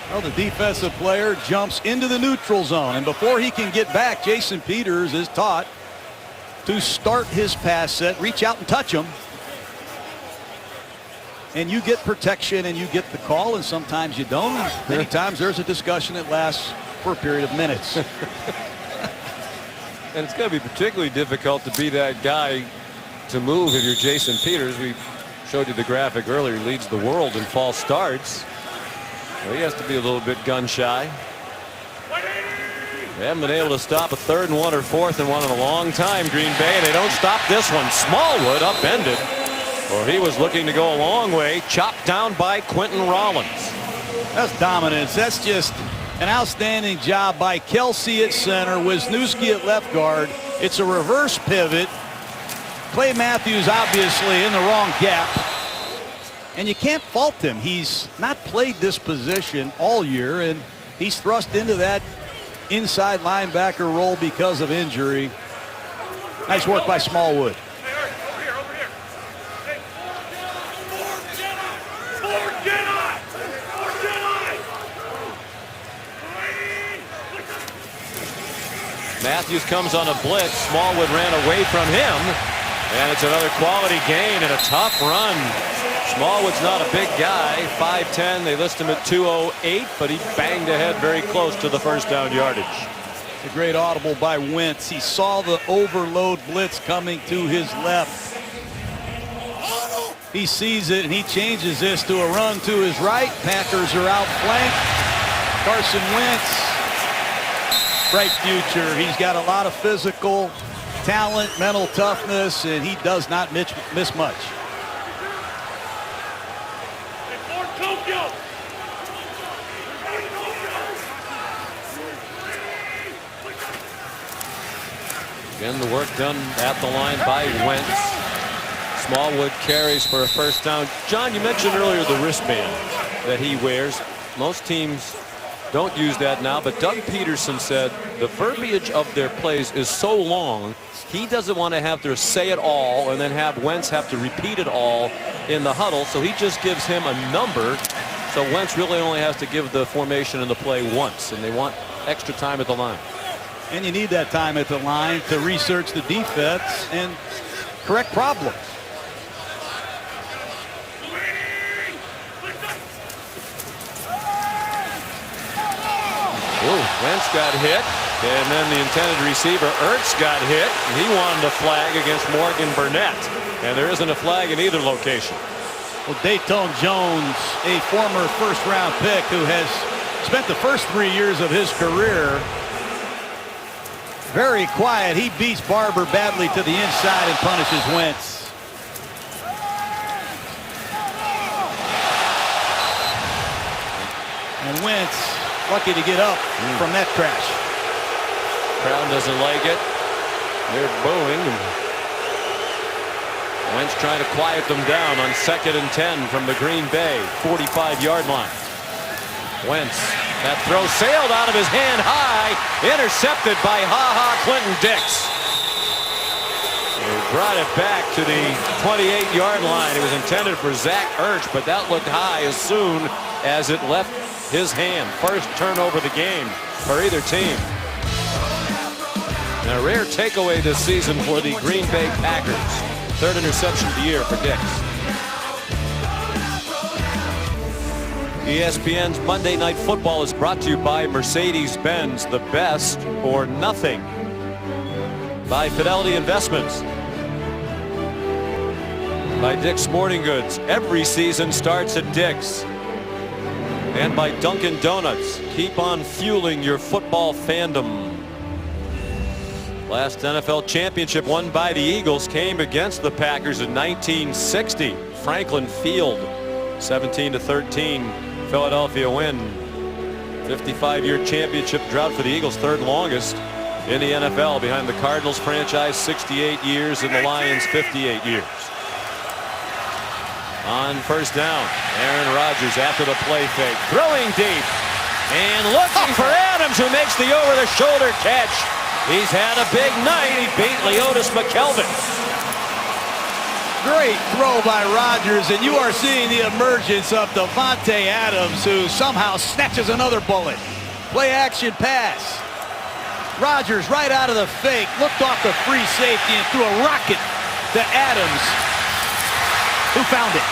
Well, the defensive player jumps into the neutral zone, and before he can get back, Jason Peters is taught to start his pass set, reach out and touch him. And you get protection and you get the call, and sometimes you don't. Many times there's a discussion that lasts for a period of minutes. And it's going to be particularly difficult to be that guy to move if you're Jason Peters. We showed you the graphic earlier. He leads the world in false starts. So he has to be a little bit gun shy. They haven't been able to stop a 3rd and 1 or 4th and 1 in a long time, Green Bay, and they don't stop this one. Smallwood upended, or he was looking to go a long way, chopped down by Quentin Rollins. That's dominance. That's just an outstanding job by Kelsey at center, Wisniewski at left guard. It's a reverse pivot. Clay Matthews obviously in the wrong gap, and you can't fault him. He's not played this position all year, and he's thrust into that inside linebacker role because of injury. Nice work by Smallwood. Matthews comes on a blitz. Smallwood ran away from him. And it's another quality gain and a tough run. Smallwood's not a big guy, 5'10". They list him at 208, but he banged ahead very close to the first down yardage. A great audible by Wentz. He saw the overload blitz coming to his left. He sees it and he changes this to a run to his right. Packers are outflanked. Carson Wentz, bright future. He's got a lot of physical talent, mental toughness, and he does not miss much. Again, the work done at the line by Wentz. Smallwood carries for a first down. John, you mentioned earlier the wristband that he wears. Most teams don't use that now, but Doug Peterson said the verbiage of their plays is so long, he doesn't want to have to say it all and then have Wentz have to repeat it all in the huddle, so he just gives him a number. So Wentz really only has to give the formation and the play once, and they want extra time at the line. And you need that time at the line to research the defense and correct problems. Ooh, Wentz got hit, and then the intended receiver, Ertz, got hit. And he wanted a flag against Morgan Burnett, and there isn't a flag in either location. Well, Dayton Jones, a former first-round pick who has spent the first 3 years of his career very quiet. He beats Barber badly to the inside and punishes Wentz. And Wentz lucky to get up from that crash. Crowd doesn't like it. They're booing. Wentz trying to quiet them down on 2nd and 10 from the Green Bay 45-yard line. Wentz, that throw sailed out of his hand high, intercepted by Clinton Dix. They brought it back to the 28-yard line. It was intended for Zach Ertz, but that looked high as soon as it left his hand. First turnover of the game for either team. And a rare takeaway this season for the Green Bay Packers. 3rd interception of the year for Dix. ESPN's Monday Night Football is brought to you by Mercedes-Benz, the best or nothing. By Fidelity Investments. By Dick's Sporting Goods. Every season starts at Dick's. And by Dunkin' Donuts. Keep on fueling your football fandom. Last NFL championship won by the Eagles came against the Packers in 1960. Franklin Field, 17-13. Philadelphia win. 55-year championship drought for the Eagles, 3rd longest in the NFL, behind the Cardinals franchise 68 years and the Lions 58 years. On first down, Aaron Rodgers after the play fake, throwing deep and looking for Adams, who makes the over-the-shoulder catch. He's had a big night. He beat Leotis McKelvin. Great throw by Rodgers, and you are seeing the emergence of Davante Adams, who somehow snatches another bullet. Play action pass. Rodgers right out of the fake, looked off the free safety and threw a rocket to Adams, who found it.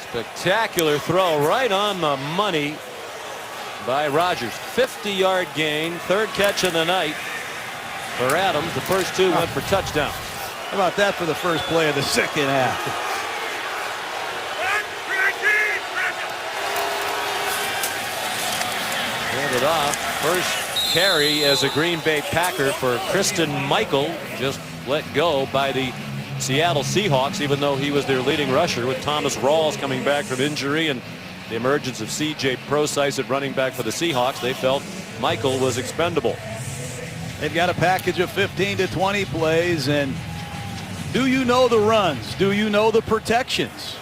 Spectacular throw right on the money by Rodgers. 50-yard gain, 3rd catch of the night for Adams. The first 2 went for touchdowns. How about that for the first play of the second half? Handed off. First carry as a Green Bay Packer for Christine Michael. Just let go by the Seattle Seahawks, even though he was their leading rusher, with Thomas Rawls coming back from injury and the emergence of C.J. Prosise at running back for the Seahawks. They felt Michael was expendable. They've got a package of 15 to 20 plays, and do you know the runs? Do you know the protections?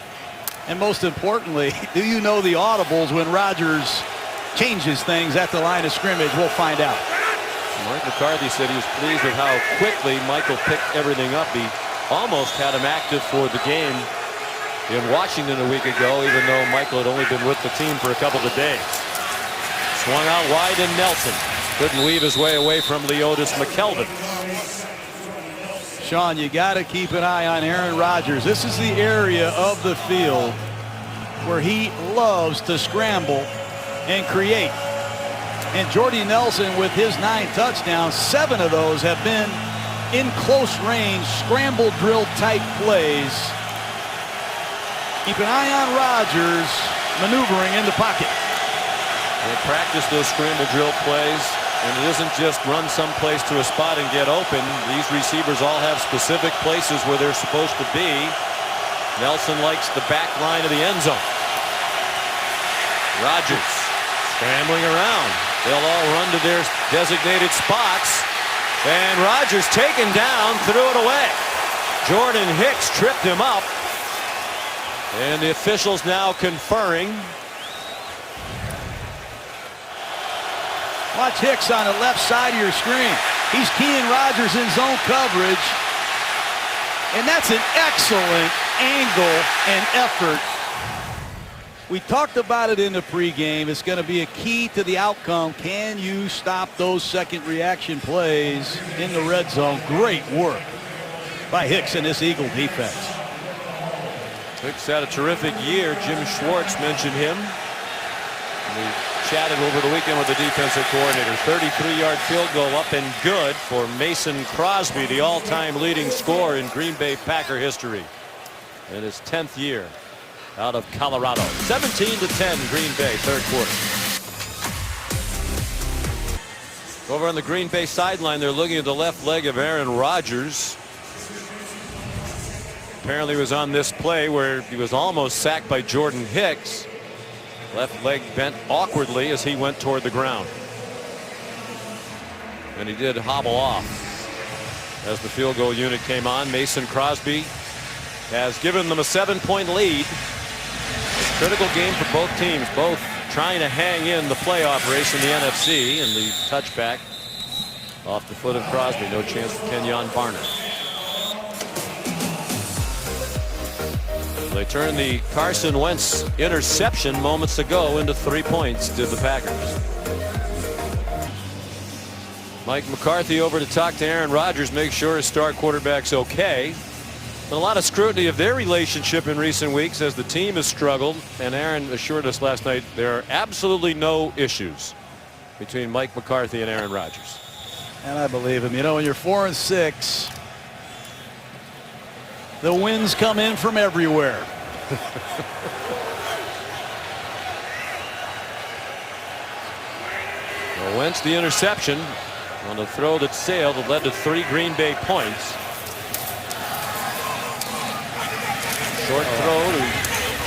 And most importantly, do you know the audibles when Rodgers changes things at the line of scrimmage? We'll find out. Mike McCarthy said he was pleased with how quickly Michael picked everything up. He almost had him active for the game in Washington a week ago, even though Michael had only been with the team for a couple of days. Swung out wide, and Nelson couldn't weave his way away from Leotis McKelvin. Sean, you got to keep an eye on Aaron Rodgers. This is the area of the field where he loves to scramble and create. And Jordy Nelson, with his 9 touchdowns, 7 of those have been in close range, scramble drill type plays. Keep an eye on Rodgers maneuvering in the pocket. They practice those scramble drill plays, and it isn't just run someplace to a spot and get open. These receivers all have specific places where they're supposed to be. Nelson likes the back line of the end zone. Rodgers scrambling around. They'll all run to their designated spots. And Rodgers taken down, threw it away. Jordan Hicks tripped him up. And the officials now conferring. Watch Hicks on the left side of your screen. He's keying Rodgers in zone coverage. And that's an excellent angle and effort. We talked about it in the pregame. It's going to be a key to the outcome. Can you stop those second reaction plays in the red zone? Great work by Hicks and this Eagle defense. Hicks had a terrific year. Jim Schwartz mentioned him. We chatted over the weekend with the defensive coordinator. 33-yard field goal up and good for Mason Crosby, the all-time leading scorer in Green Bay Packer history in his 10th year out of Colorado. 17-10 Green Bay, third quarter. Over on the Green Bay sideline, they're looking at the left leg of Aaron Rodgers. Apparently it was on this play where he was almost sacked by Jordan Hicks. Left leg bent awkwardly as he went toward the ground. And he did hobble off as the field goal unit came on. Mason Crosby has given them a 7-point lead. A critical game for both teams, both trying to hang in the playoff race in the NFC, and the touchback off the foot of Crosby. No chance for Kenyon Barner. They turned the Carson Wentz interception moments ago into 3 points, did the Packers. Mike McCarthy over to talk to Aaron Rodgers, make sure his star quarterback's okay. But a lot of scrutiny of their relationship in recent weeks as the team has struggled. And Aaron assured us last night there are absolutely no issues between Mike McCarthy and Aaron Rodgers. And I believe him. You know, when you're 4-6, the wins come in from everywhere. Well, Wentz the interception on the throw that sailed that led to 3 Green Bay points. Short throw to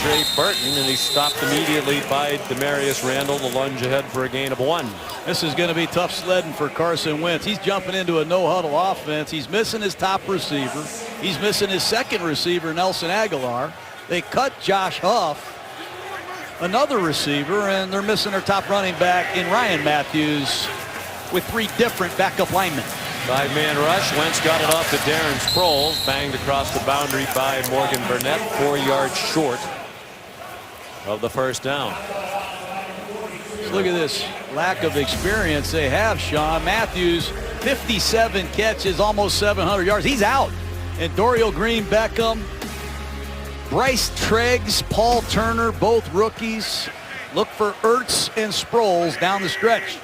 Trey Burton, and he stopped immediately by Demarius Randall. The lunge ahead for a gain of 1. This is going to be tough sledding for Carson Wentz. He's jumping into a no-huddle offense. He's missing his top receiver. He's missing his second receiver, Nelson Aguilar. They cut Josh Huff, another receiver, and they're missing their top running back in Ryan Matthews with 3 different backup linemen. 5-man rush. Wentz got it off to Darren Sproles. Banged across the boundary by Morgan Burnett. 4 yards short of the first down. Look at this lack of experience they have, Sean. Matthews, 57 catches, almost 700 yards. He's out. And Dorial Green-Beckham, Bryce Treggs, Paul Turner, both rookies. Look for Ertz and Sproles down the stretch.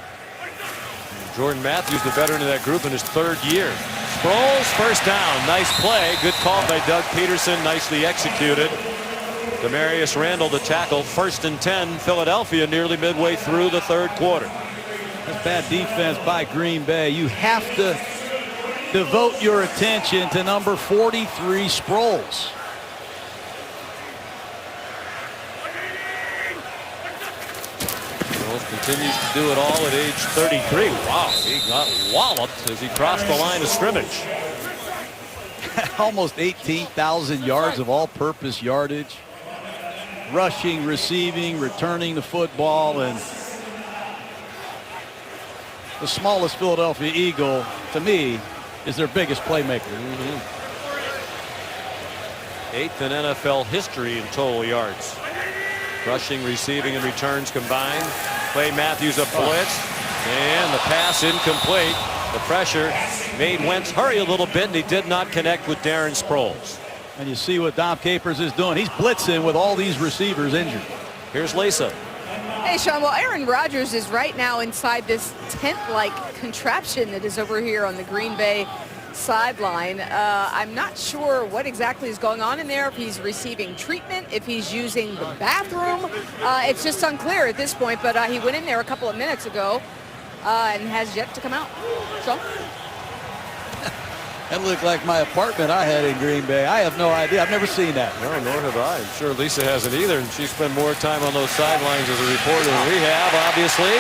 Jordan Matthews, the veteran of that group, in his 3rd year. Sproles, first down. Nice play. Good call by Doug Peterson. Nicely executed. Demarius Randall the tackle. 1st and 10. Philadelphia nearly midway through the 3rd quarter. That's bad defense by Green Bay. You have to devote your attention to number 43, Sproles. Continues to do it all at age 33. Wow, he got walloped as he crossed the line of scrimmage. Almost 18,000 yards of all-purpose yardage. Rushing, receiving, returning the football, and the smallest Philadelphia Eagle, to me, is their biggest playmaker. 8th in NFL history in total yards. Rushing, receiving, and returns combined. Clay Matthews a blitz, and the pass incomplete. The pressure made Wentz hurry a little bit, and he did not connect with Darren Sproles. And you see what Dom Capers is doing. He's blitzing with all these receivers injured. Here's Lisa. Hey, Sean. Well, Aaron Rodgers is right now inside this tent-like contraption that is over here on the Green Bay sideline. I'm not sure what exactly is going on in there, if he's receiving treatment, if he's using the bathroom. It's just unclear at this point, but he went in there a couple of minutes ago and has yet to come out. So That looked like my apartment I had in Green Bay. I have no idea. I've never seen that. No, nor have I. I'm sure Lisa hasn't either, and she spent more time on those sidelines as a reporter than we have, obviously.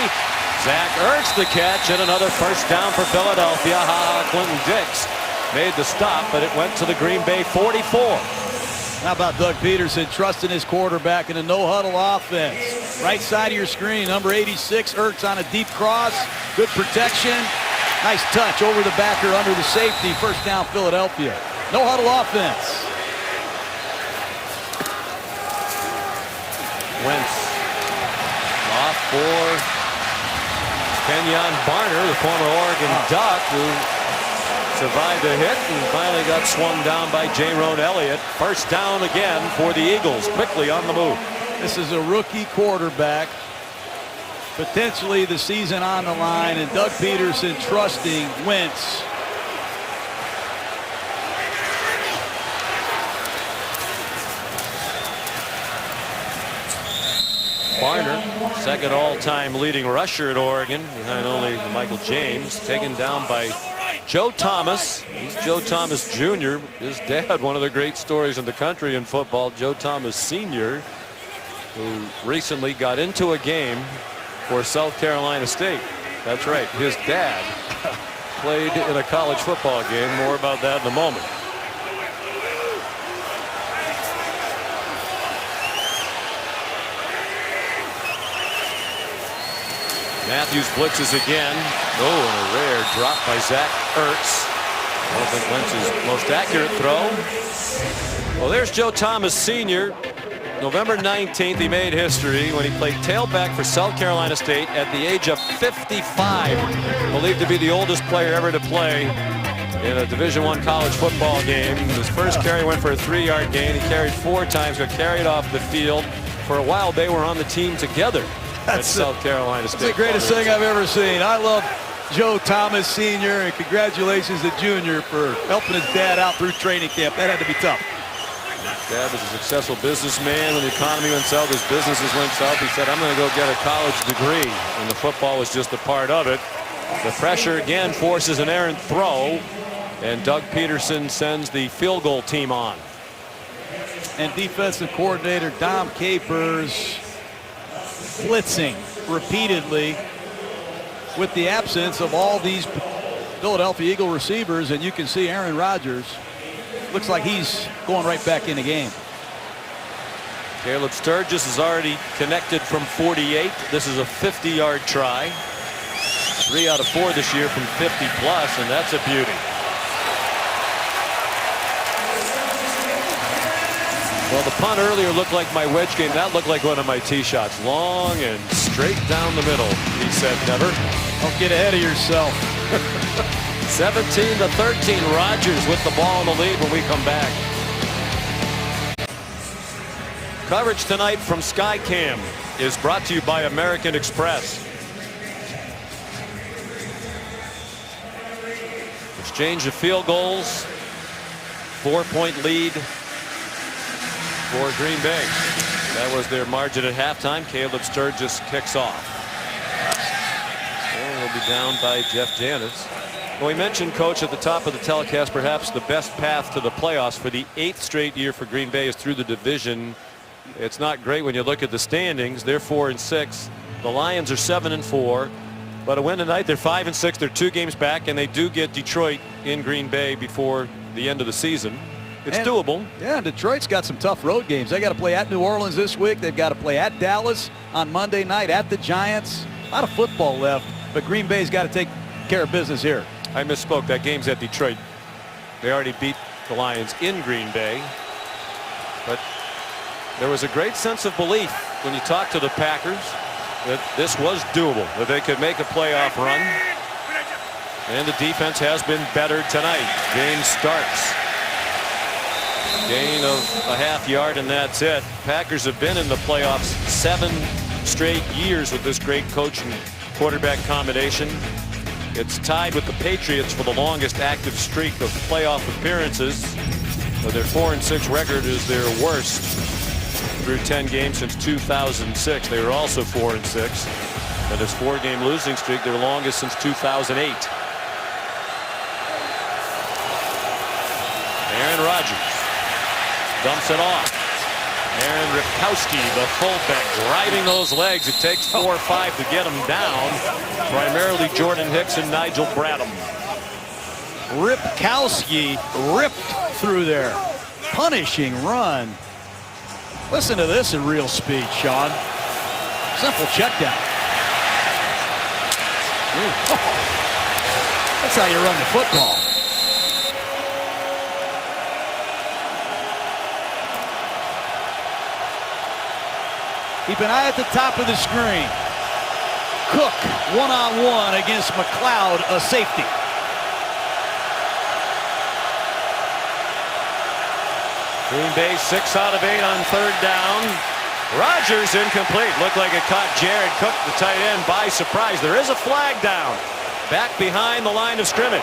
Zach Ertz the catch, and another first down for Philadelphia. Clinton Dix made the stop, but it went to the Green Bay 44. How about Doug Peterson trusting his quarterback in a no-huddle offense? Right side of your screen, number 86, Ertz on a deep cross. Good protection. Nice touch over the backer under the safety. First down, Philadelphia. No-huddle offense. Wentz off for Kenyon Barner, the former Oregon Duck, who survived a hit and finally got swung down by Jayrone Elliott. First down again for the Eagles, quickly on the move. This is a rookie quarterback. Potentially the season on the line, and Doug Peterson trusting Wentz. Barner, second all-time leading rusher at Oregon, behind only Michael James, taken down by Joe Thomas. He's Joe Thomas Jr. His dad, one of the great stories in the country in football, Joe Thomas Sr., who recently got into a game for South Carolina State. That's right, his dad played in a college football game. More about that in a moment. Matthews blitzes again. Oh, and a rare drop by Zach Ertz. I don't think Wentz's most accurate throw. Well, there's Joe Thomas Sr. November 19th, he made history when he played tailback for South Carolina State at the age of 55. Believed to be the oldest player ever to play in a Division I college football game. His first carry went for a 3-yard gain. He carried 4 times, got carried off the field. For a while, they were on the team together at South Carolina State. That's the greatest thing I've ever seen. I love Joe Thomas Sr. and congratulations to Junior for helping his dad out through training camp. That had to be tough. Dad was a successful businessman. When the economy went south, his businesses went south. He said, I'm going to go get a college degree. And the football was just a part of it. The pressure again forces an errant throw. And Doug Peterson sends the field goal team on. And defensive coordinator Dom Capers blitzing repeatedly with the absence of all these Philadelphia Eagle receivers. And you can see Aaron Rodgers looks like he's going right back in the game. Caleb Sturgis is already connected from 48. This is a 50-yard try. 3 out of 4 this year from 50 plus, and that's a beauty. Well, the punt earlier looked like my wedge game. That looked like one of my tee shots. Long and straight down the middle, he said, never. Don't get ahead of yourself. 17-13, Rodgers with the ball in the lead when we come back. Coverage tonight from Skycam is brought to you by American Express. Exchange of field goals. 4-point lead for Green Bay. That was their margin at halftime. Caleb Sturgis kicks off. And he'll be down by Jeff Janis. Well, we mentioned, Coach, at the top of the telecast, perhaps the best path to the playoffs for the 8th straight year for Green Bay is through the division. It's not great when you look at the standings. They're 4-6. The Lions are 7-4. But a win tonight, they're 5-6. They're 2 games back, and they do get Detroit in Green Bay before the end of the season. It's doable. Yeah, Detroit's got some tough road games. They got to play at New Orleans this week. They've got to play at Dallas on Monday night, at the Giants. A lot of football left, but Green Bay's got to take care of business here. I misspoke. That game's at Detroit. They already beat the Lions in Green Bay. But there was a great sense of belief when you talk to the Packers. that this was doable, that they could make a playoff run. And the defense has been better tonight. James Starks. Gain of a half yard, and that's it. Packers have been in the playoffs 7 straight years with this great coach and quarterback combination. It's tied with the Patriots for the longest active streak of playoff appearances. But their 4-6 record is their worst through 10 games since 2006. They were also 4-6. And this 4-game losing streak, their longest since 2008. Aaron Rodgers dumps it off. Aaron Ripkowski, the fullback, driving those legs. It takes 4 or 5 to get him down. Primarily Jordan Hicks and Nigel Bradham. Ripkowski ripped through there. Punishing run. Listen to this in real speed, Sean. Simple check down. That's how you run the football. Keep an eye at the top of the screen. Cook one-on-one against McLeod, a safety. Green Bay 6 out of 8 on 3rd down. Rodgers incomplete. Looked like it caught Jared Cook, the tight end, by surprise. There is a flag down. Back behind the line of scrimmage.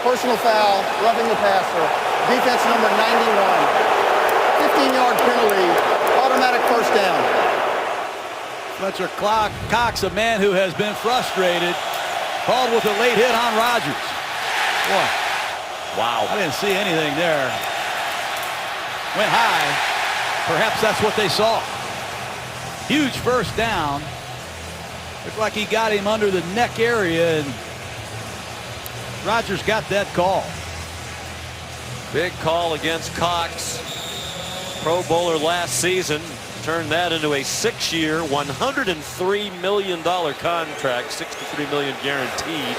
Personal foul, roughing the passer. Defense number 91. 15-yard penalty. Automatic first down. Fletcher Cox, a man who has been frustrated, called with a late hit on Rodgers. Boy, Wow. I didn't see anything there. Went high. Perhaps that's what they saw. Huge first down. Looked like he got him under the neck area, and Rodgers got that call. Big call against Cox. Pro Bowler last season. Turned that into a 6-year, $103 million contract, $63 million guaranteed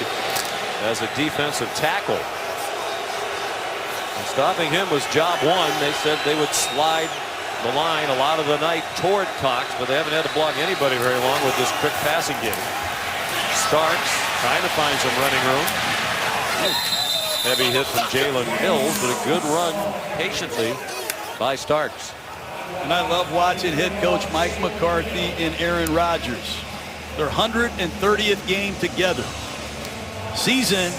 as a defensive tackle. And stopping him was job one. They said they would slide the line a lot of the night toward Cox, but they haven't had to block anybody very long with this quick passing game. Starks trying to find some running room. Heavy hit from Jalen Mills, but a good run patiently by Starks. And I love watching head coach Mike McCarthy and Aaron Rodgers. Their 130th game together. Season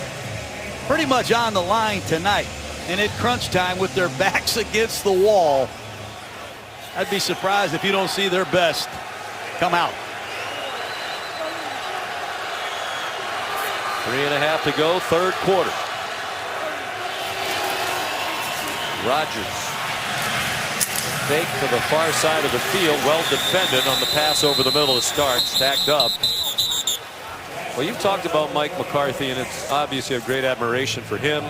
pretty much on the line tonight. And at crunch time with their backs against the wall, I'd be surprised if you don't see their best come out. 3.5 to go, 3rd quarter. Rodgers. Fake to the far side of the field. Well defended on the pass over the middle of Starks. Stacked up. Well, you've talked about Mike McCarthy, and it's obviously a great admiration for him,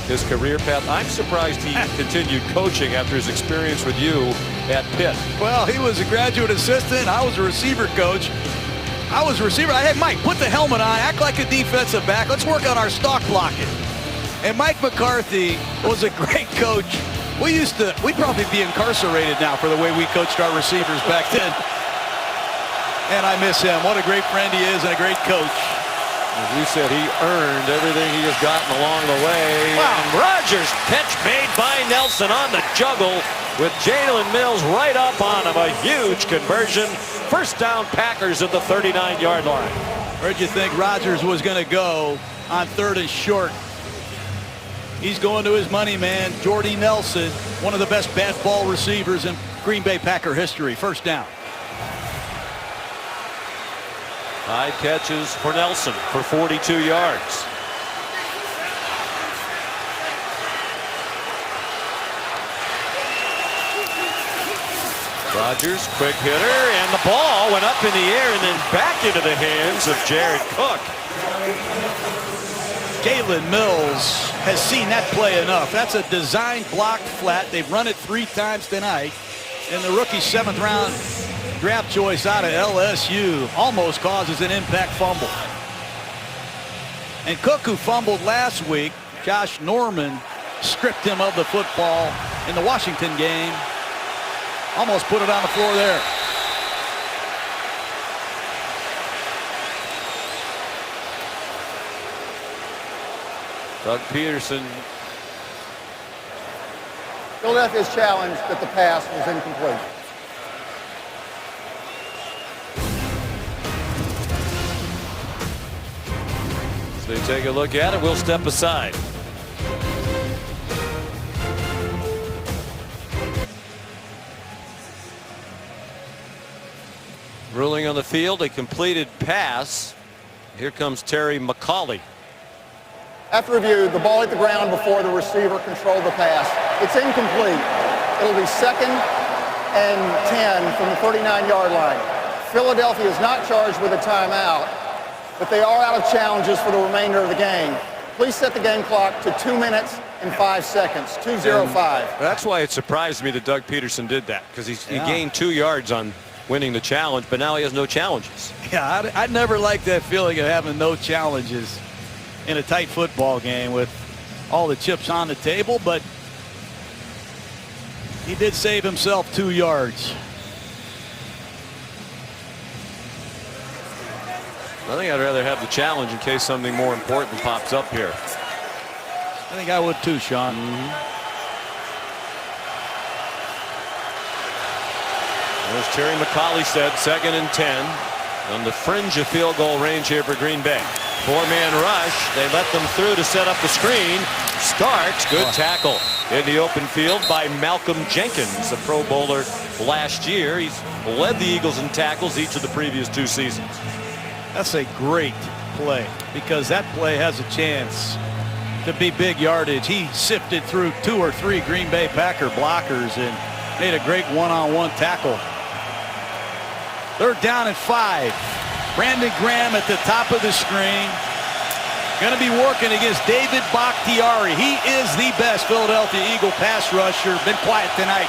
his career path. I'm surprised he continued coaching after his experience with you at Pitt. Well, he was a graduate assistant. I was a receiver coach. I was a receiver. I had Mike, put the helmet on, act like a defensive back. Let's work on our stock blocking. And Mike McCarthy was a great coach. We'd probably be incarcerated now for the way we coached our receivers back then. And I miss him. What a great friend he is and a great coach. As you said, he earned everything he has gotten along the way. Wow. And Rodgers, catch made by Nelson on the juggle with Jalen Mills right up on him. A huge conversion. First down, Packers at the 39-yard line. Where'd you think Rodgers was going to go on 3rd and short? He's going to his money man, Jordy Nelson, one of the best bat ball receivers in Green Bay Packer history. First down. 5 catches for Nelson for 42 yards. Rodgers, quick hitter, and the ball went up in the air and then back into the hands of Jared Cook. Jalen Mills has seen that play enough. That's a design blocked flat. They've run it 3 times tonight. And the rookie 7th round draft choice out of LSU almost causes an impact fumble. And Cook, who fumbled last week, Josh Norman stripped him of the football in the Washington game. Almost put it on the floor there. Doug Peterson. Philadelphia is challenged that the pass was incomplete. So they take a look at it. We'll step aside. Ruling on the field, a completed pass. Here comes Terry McCauley. After review, the ball hit the ground before the receiver controlled the pass. It's incomplete. It'll be 2nd and 10 from the 39-yard line. Philadelphia is not charged with a timeout, but they are out of challenges for the remainder of the game. Please set the game clock to 2 minutes and 5 seconds, 2:05. That's why it surprised me that Doug Peterson did that, because he gained 2 yards on winning the challenge, but now he has no challenges. Yeah, I never liked that feeling of having no challenges in a tight football game with all the chips on the table, but he did save himself 2 yards. I think I'd rather have the challenge in case something more important pops up here. I think I would too, Sean. As Terry McCauley said, 2nd and 10 on the fringe of field goal range here for Green Bay. 4-man rush. They let them through to set up the screen. Starks, good tackle in the open field by Malcolm Jenkins, a Pro Bowler last year. He's led the Eagles in tackles each of the previous 2 seasons. That's a great play, because that play has a chance to be big yardage. He sifted through 2 or 3 Green Bay Packer blockers and made a great one-on-one tackle. 3rd down and 5. Brandon Graham at the top of the screen. Going to be working against David Bakhtiari. He is the best Philadelphia Eagle pass rusher. Been quiet tonight.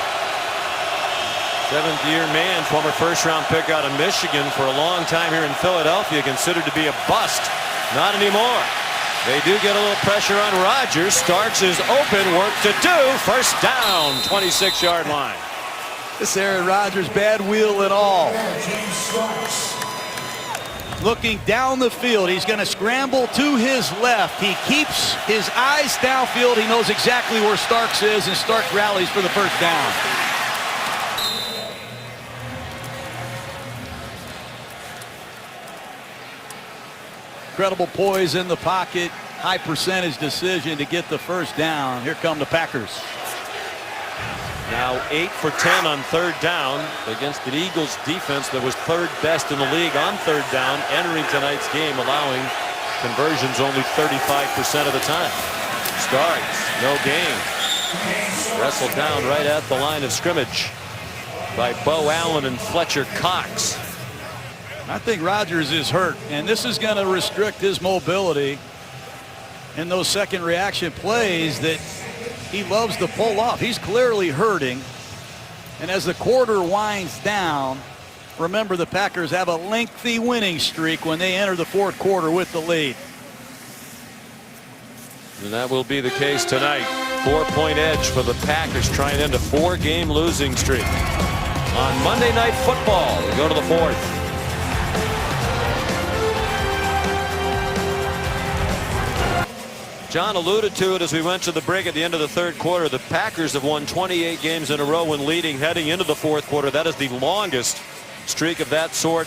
7th-year man, former first-round pick out of Michigan, for a long time here in Philadelphia, considered to be a bust. Not anymore. They do get a little pressure on Rodgers. Starks is open, work to do. 1st down, 26-yard line. This Aaron Rodgers, bad wheel and all. Looking down the field, he's going to scramble to his left. He keeps his eyes downfield. He knows exactly where Starks is, and Starks rallies for the 1st down. Incredible poise in the pocket, high percentage decision to get the 1st down. Here come the Packers. Now 8 for 10 on 3rd down against the Eagles defense that was 3rd best in the league on 3rd down, entering tonight's game, allowing conversions only 35% of the time. Starks, no gain. Wrestled down right at the line of scrimmage by Bo Allen and Fletcher Cox. I think Rodgers is hurt, and this is going to restrict his mobility in those second reaction plays that he loves to pull off. He's clearly hurting, and as the quarter winds down, remember the Packers have a lengthy winning streak when they enter the 4th quarter with the lead. And that will be the case tonight. 4-point edge for the Packers, trying to end a 4-game losing streak. On Monday Night Football, we go to the 4th. John alluded to it as we went to the break at the end of the 3rd quarter. The Packers have won 28 games in a row when leading heading into the 4th quarter. That is the longest streak of that sort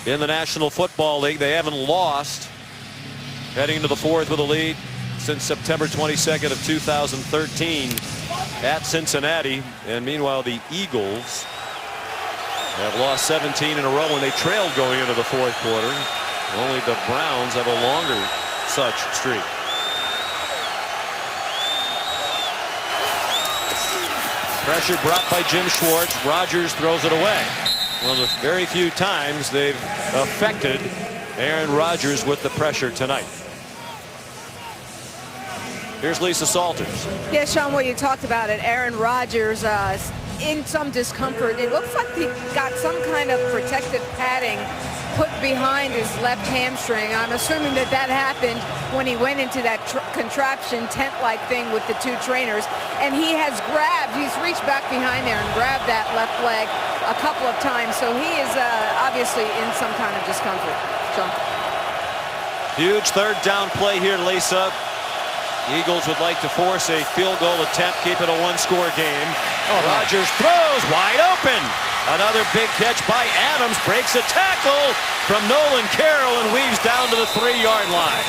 in the National Football League. They haven't lost heading into the 4th with a lead since September 22nd of 2013 at Cincinnati. And meanwhile, the Eagles have lost 17 in a row when they trailed going into the 4th quarter. Only the Browns have a longer such streak. Pressure brought by Jim Schwartz. Rodgers throws it away. One of the very few times they've affected Aaron Rodgers with the pressure tonight. Here's Lisa Salters. Yeah, Sean, well, you talked about it. Aaron Rodgers in some discomfort. It looks like he got some kind of protective padding put behind his left hamstring. I'm assuming that happened when he went into that contraption tent-like thing with the 2 trainers. And he's reached back behind there and grabbed that left leg a couple of times. So he is obviously in some kind of discomfort. Sean. Huge 3rd down play here, Lisa. Eagles would like to force a field goal attempt, keep it a one-score game. Rodgers throws wide open. Another big catch by Adams, breaks a tackle from Nolan Carroll and weaves down to the 3-yard line.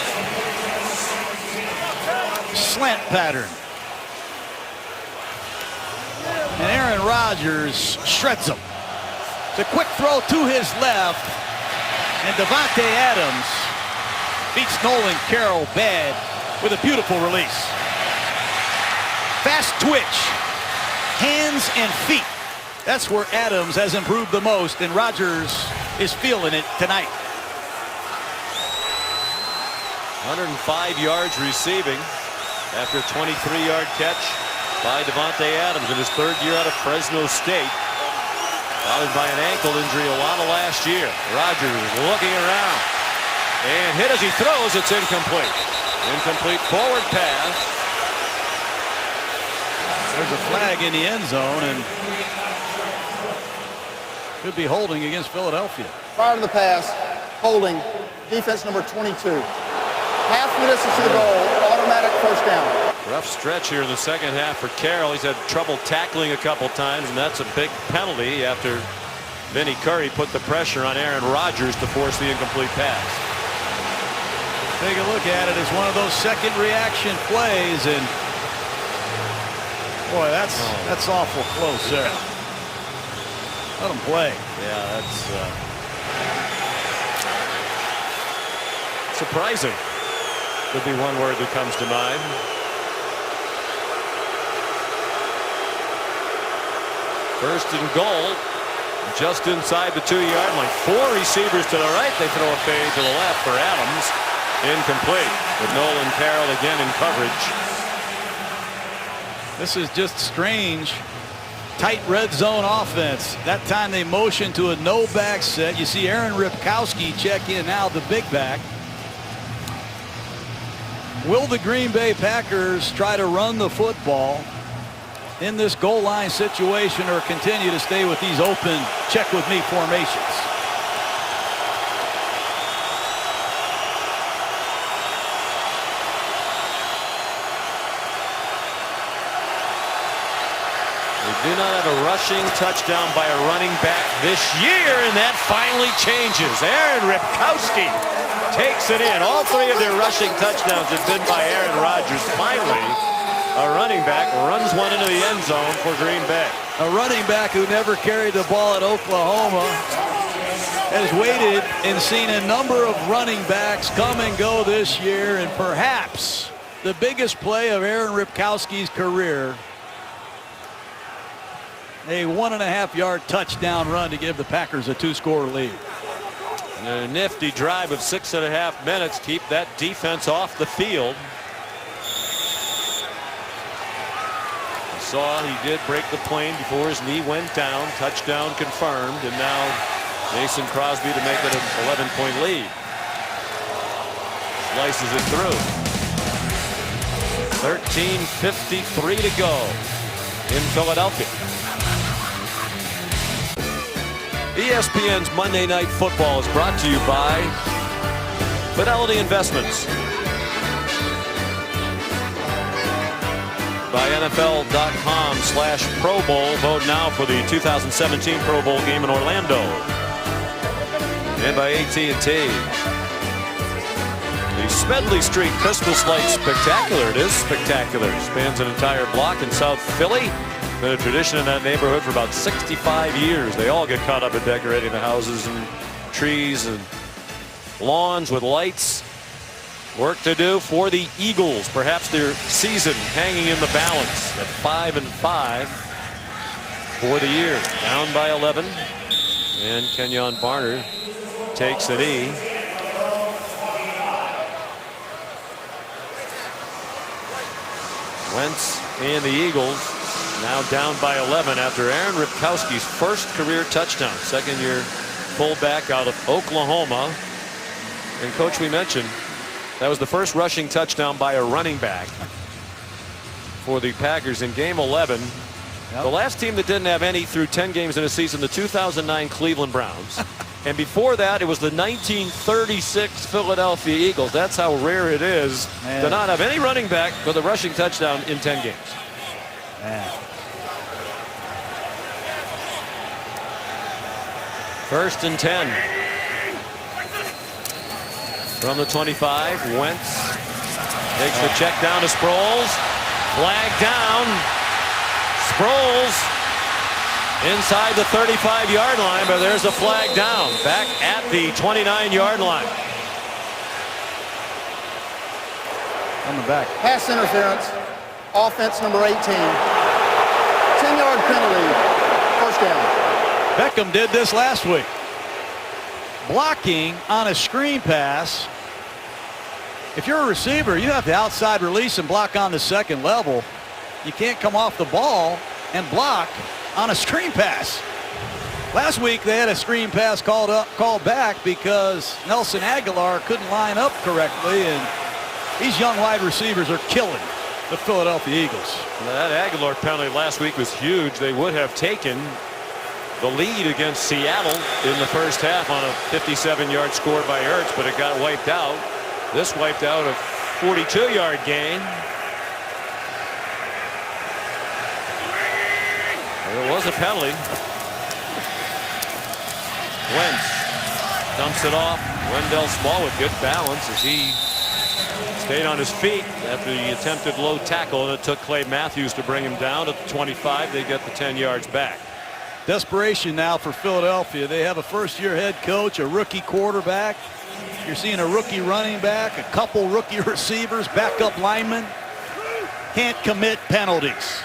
Slant pattern. And Aaron Rodgers shreds him. It's a quick throw to his left. And Davante Adams beats Nolan Carroll bad with a beautiful release. Fast twitch. Hands and feet. That's where Adams has improved the most, and Rodgers is feeling it tonight. 105 yards receiving after a 23-yard catch by Davante Adams in his 3rd year out of Fresno State. Bothered by an ankle injury a lot of last year. Rodgers looking around. And hit as he throws, it's incomplete. Incomplete forward pass. There's a flag in the end zone, and could be holding against Philadelphia. Prior to the pass, holding, defense number 22. Half the distance to the goal, automatic first down. Rough stretch here in the second half for Carroll. He's had trouble tackling a couple times, and that's a big penalty after Vinny Curry put the pressure on Aaron Rodgers to force the incomplete pass. Take a look at it. It's one of those second reaction plays, and boy, that's awful close there. Let him play. Yeah, that's surprising. Could be one word that comes to mind. First and goal, just inside the 2-yard line. 4 receivers to the right. They throw a fade to the left for Adams. Incomplete, with Nolan Carroll again in coverage. This is just strange. Tight red zone offense. That time they motion to a no back set. You see Aaron Ripkowski check in now, the big back. Will the Green Bay Packers try to run the football in this goal line situation or continue to stay with these open check with me formations? Do not have a rushing touchdown by a running back this year, and that finally changes. Aaron Ripkowski takes it in. All 3 of their rushing touchdowns have been by Aaron Rodgers. Finally, a running back runs one into the end zone for Green Bay. A running back who never carried the ball at Oklahoma has waited and seen a number of running backs come and go this year, and perhaps the biggest play of Aaron Ripkowski's career, a 1.5-yard touchdown run to give the Packers a 2-score lead. And a nifty drive of 6.5 minutes. Keep that defense off the field. You saw he did break the plane before his knee went down. Touchdown confirmed. And now Mason Crosby to make it an 11-point lead. Slices it through. 13:53 to go in Philadelphia. ESPN's Monday Night Football is brought to you by Fidelity Investments, by NFL.com/Pro Bowl. Vote now for the 2017 Pro Bowl game in Orlando, and by AT&T. The Smedley Street Christmas Light Spectacular. It is spectacular. It spans an entire block in South Philly. Been a tradition in that neighborhood for about 65 years. They all get caught up in decorating the houses and trees and lawns with lights. Work to do for the Eagles. Perhaps their season hanging in the balance at 5-5 for the year. Down by 11. And Kenyon Barner takes an E. Wentz and the Eagles now down by 11 after Aaron Ripkowski's first career touchdown. 2nd-year fullback out of Oklahoma. And Coach, we mentioned that was the first rushing touchdown by a running back for the Packers in game 11. The last team that didn't have any through 10 games in a season, the 2009 Cleveland Browns. And before that, it was the 1936 Philadelphia Eagles. That's how rare it is to not have any running back with a rushing touchdown in 10 games. Man. First and 10. From the 25, Wentz takes the check down to Sproles. Flag down. Sproles inside the 35-yard line, but there's a flag down back at the 29-yard line. Coming back. Pass interference. Offense number 18. 10-yard penalty. First down. Beckham did this last week. Blocking on a screen pass. If you're a receiver, you have to outside release and block on the second level. You can't come off the ball and block on a screen pass. Last week they had a screen pass called back because Nelson Aguilar couldn't line up correctly, and these young wide receivers are killing the Philadelphia Eagles. That Aguilar penalty last week was huge. They would have taken the lead against Seattle in the first half on a 57-yard score by Ertz, but it got wiped out. This wiped out a 42-yard gain. There was a penalty. Wentz dumps it off. Wendell Small with good balance as he stayed on his feet after the attempted low tackle, and it took Clay Matthews to bring him down at the 25. They get the 10 yards back. Desperation now for Philadelphia. They have a first-year head coach, a rookie quarterback. You're seeing a rookie running back, a couple rookie receivers, backup linemen. Can't commit penalties.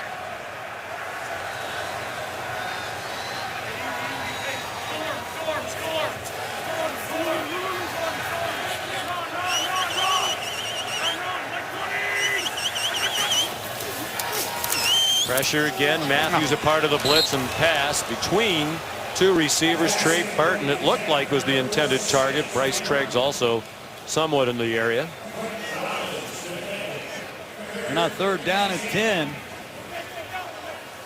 Pressure again. Matthews a part of the blitz and pass between two receivers. Trey Burton, it looked like, was the intended target. Bryce Treggs also somewhat in the area. And on third down and 10.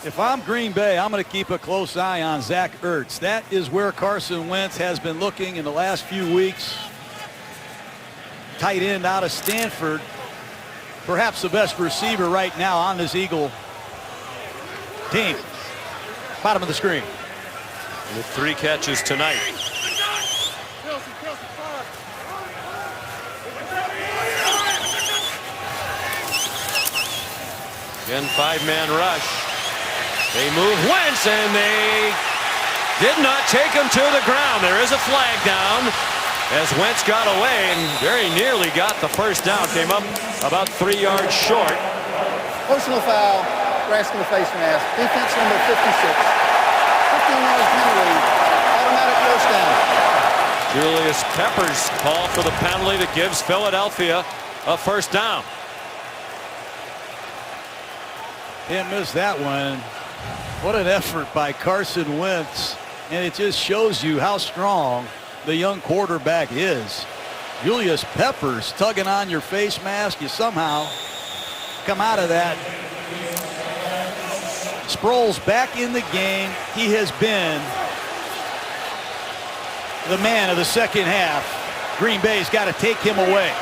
If I'm Green Bay, I'm going to keep a close eye on Zach Ertz. That is where Carson Wentz has been looking in the last few weeks. Tight end out of Stanford. Perhaps the best receiver right now on this Eagle team. Bottom of the screen. With 3 catches tonight. Again, 5-man rush. They move Wentz, and they did not take him to the ground. There is a flag down as Wentz got away and very nearly got the first down. Came up about 3 yards short. Personal foul. Raskin the face mask. Defense number 56. 15-yard penalty. Automatic first down. Julius Peppers called for the penalty that gives Philadelphia a first down. Can't miss that one. What an effort by Carson Wentz. And it just shows you how strong the young quarterback is. Julius Peppers tugging on your face mask. You somehow come out of that. Sproles back in the game. He has been the man of the second half. Green Bay's got to take him away.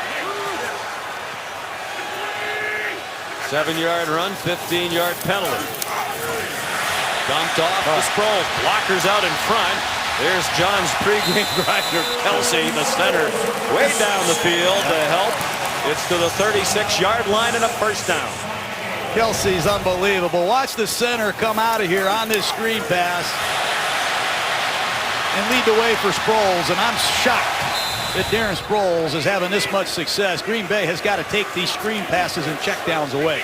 7-yard run, 15-yard penalty. Dumped off to Sproles. Blockers out in front. There's John's pregame grinder, Kelsey, the center, way down the field to help. It's to the 36-yard line and a first down. Kelsey's unbelievable. Watch the center come out of here on this screen pass and lead the way for Sproles, and I'm shocked that Darren Sproles is having this much success. Green Bay has got to take these screen passes and checkdowns away.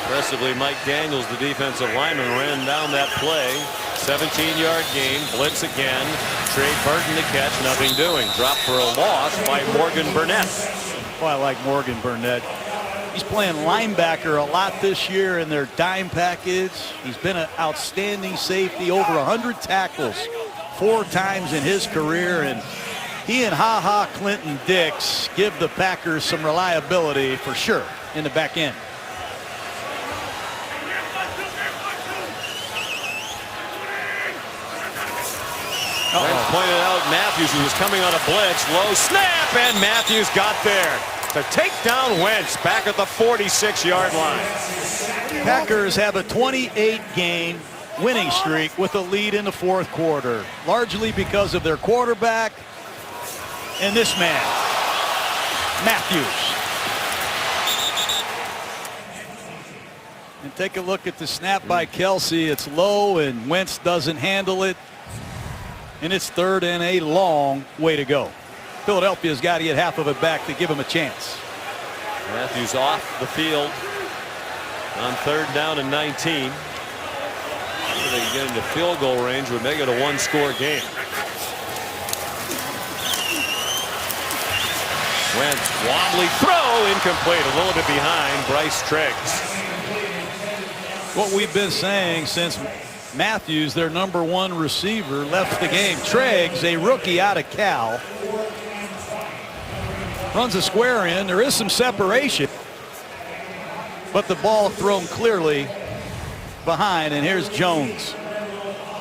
Impressively, Mike Daniels, the defensive lineman, ran down that play. 17-yard gain, blitz again. Trey Burton to catch, nothing doing. Dropped for a loss by Morgan Burnett. Boy, I like Morgan Burnett. He's playing linebacker a lot this year in their dime package. He's been an outstanding safety, over 100 tackles 4 times in his career, and he and Ha-Ha Clinton Dix give the Packers some reliability for sure in the back end. Wentz pointed out Matthews, who was coming on a blitz. Low snap, and Matthews got there to take down Wentz back at the 46-yard line. Packers have a 28-game winning streak with a lead in the fourth quarter, largely because of their quarterback and this man, Matthews. And take a look at the snap by Kelsey. It's low, and Wentz doesn't handle it. And it's third and a long way to go. Philadelphia's got to get half of it back to give him a chance. Matthews off the field on third down and 19. If they get into field goal range, would make it a one-score game. Wentz, wobbly throw, incomplete, a little bit behind Bryce Treggs. What we've been saying since Matthews, their number one receiver, left the game. Treggs, a rookie out of Cal, runs a square in. There is some separation, but the ball thrown clearly behind, and here's Jones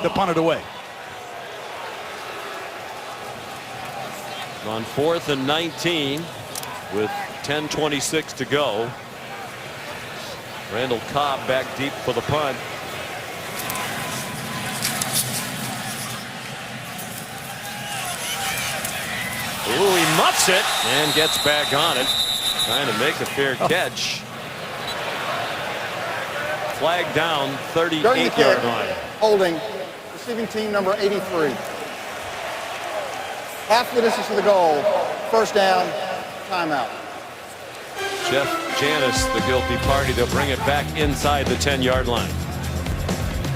to punt it away. On 4th and 19 with 10:26 to go. Randall Cobb back deep for the punt. Ooh, he muffs it and gets back on it, trying to make a fair catch. Flag down, 38-yard line. Holding, receiving team number 83. Half the distance to the goal. First down, timeout. Jeff Janis, the guilty party. They'll bring it back inside the 10-yard line.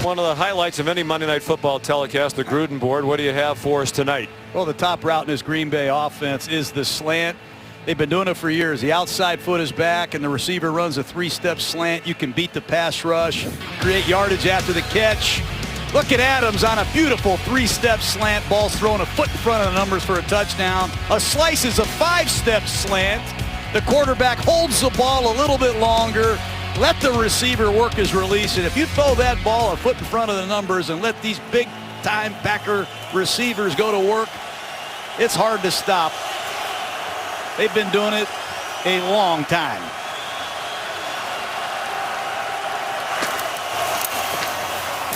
One of the highlights of any Monday Night Football telecast, the Gruden board. What do you have for us tonight? Well, the top route in this Green Bay offense is the slant. They've been doing it for years. The outside foot is back, and the receiver runs a three-step slant. You can beat the pass rush, create yardage after the catch. Look at Adams on a beautiful three-step slant. Ball's thrown a foot in front of the numbers for a touchdown. A slice is a five-step slant. The quarterback holds the ball a little bit longer. Let the receiver work his release. And if you throw that ball a foot in front of the numbers and let these big-time Packer receivers go to work, it's hard to stop. They've been doing it a long time.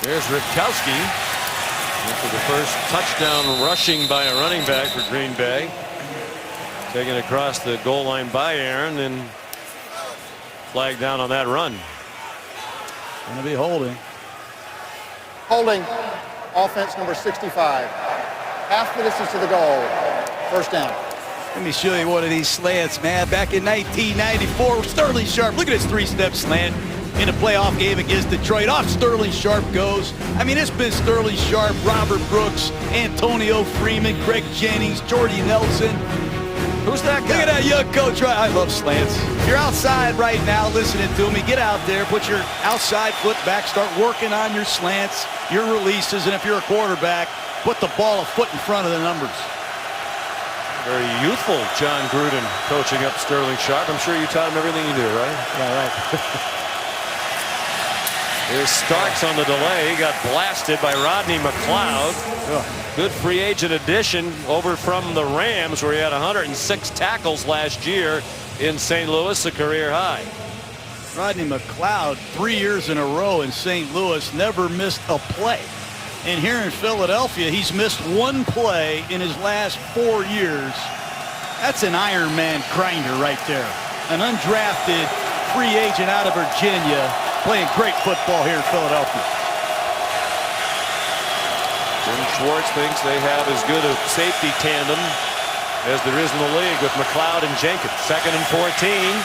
There's Ripkowski for the first touchdown rushing by a running back for Green Bay. Taken across the goal line by Aaron and flag down on that run. Going to be holding. Holding, offense number 65. Half the distance to the goal. First down. Let me show you one of these slants, man. Back in 1994, Sterling Sharp. Look at his three-step slant in a playoff game against Detroit. Off Sterling Sharp goes. I mean, it's been Sterling Sharp, Robert Brooks, Antonio Freeman, Greg Jennings, Jordy Nelson. Who's that guy? Look at that young coach. I love slants. If you're outside right now listening to me, get out there, put your outside foot back, start working on your slants, your releases, and if you're a quarterback, put the ball a foot in front of the numbers. Very youthful John Gruden coaching up Sterling Sharp. I'm sure you taught him everything you do, right? Yeah, right. Here's Starks on the delay. He got blasted by Rodney McLeod. Good free agent addition over from the Rams, where he had 106 tackles last year in St. Louis, a career high. Rodney McLeod, 3 years in a row in St. Louis, never missed a play. And here in Philadelphia, he's missed one play in his last 4 years. That's an Iron Man grinder right there. An undrafted free agent out of Virginia playing great football here in Philadelphia. Jim Schwartz thinks they have as good a safety tandem as there is in the league with McLeod and Jenkins. 2nd and 14.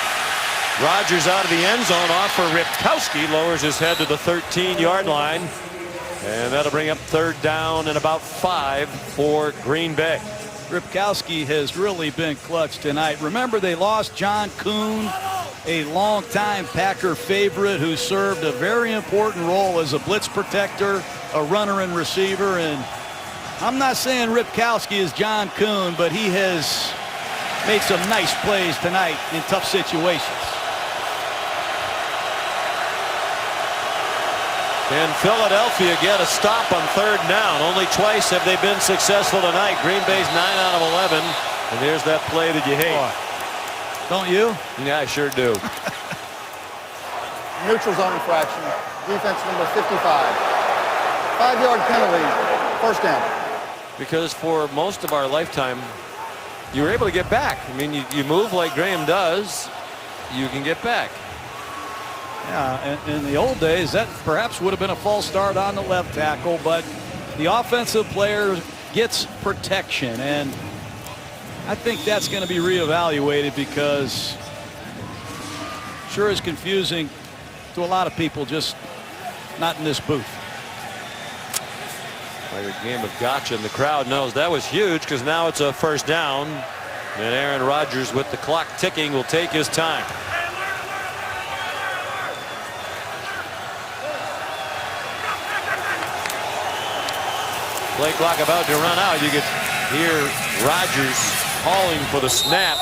Rodgers out of the end zone, off for Ripkowski, lowers his head to the 13-yard line. And that'll bring up third down and about 5 for Green Bay. Ripkowski has really been clutch tonight. Remember, they lost John Kuhn, a longtime Packer favorite who served a very important role as a blitz protector, a runner and receiver. And I'm not saying Ripkowski is John Kuhn, but he has made some nice plays tonight in tough situations. Can Philadelphia get a stop on third down? Only twice have they been successful tonight. Green Bay's 9 out of 11. And there's that play that you hate. Don't you? Yeah, I sure do. Neutral zone infraction. Defense number 55. 5-yard penalty. First down. Because for most of our lifetime, you were able to get back. I mean, you move like Graham does, you can get back. Yeah, in the old days, that perhaps would have been a false start on the left tackle, but the offensive player gets protection, and I think that's going to be reevaluated because sure is confusing to a lot of people, just not in this booth. Like a game of gotcha, and the crowd knows that was huge because now it's a first down, and Aaron Rodgers, with the clock ticking, will take his time. Play clock about to run out. You could hear Rodgers calling for the snap.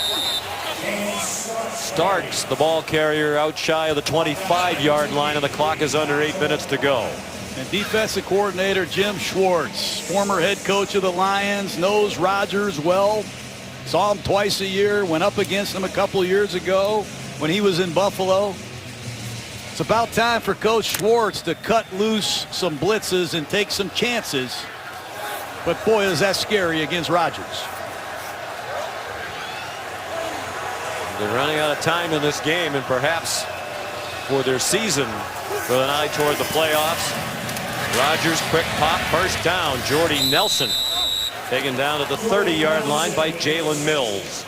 Starks, the ball carrier, out shy of the 25-yard line, and the clock is under 8 minutes to go. And defensive coordinator Jim Schwartz, former head coach of the Lions, knows Rodgers well. Saw him twice a year, went up against him a couple years ago when he was in Buffalo. It's about time for Coach Schwartz to cut loose some blitzes and take some chances. But boy, is that scary against Rodgers. They're running out of time in this game, and perhaps for their season, with an eye toward the playoffs. Rodgers, quick pop, first down. Jordy Nelson taken down at the 30-yard line by Jalen Mills.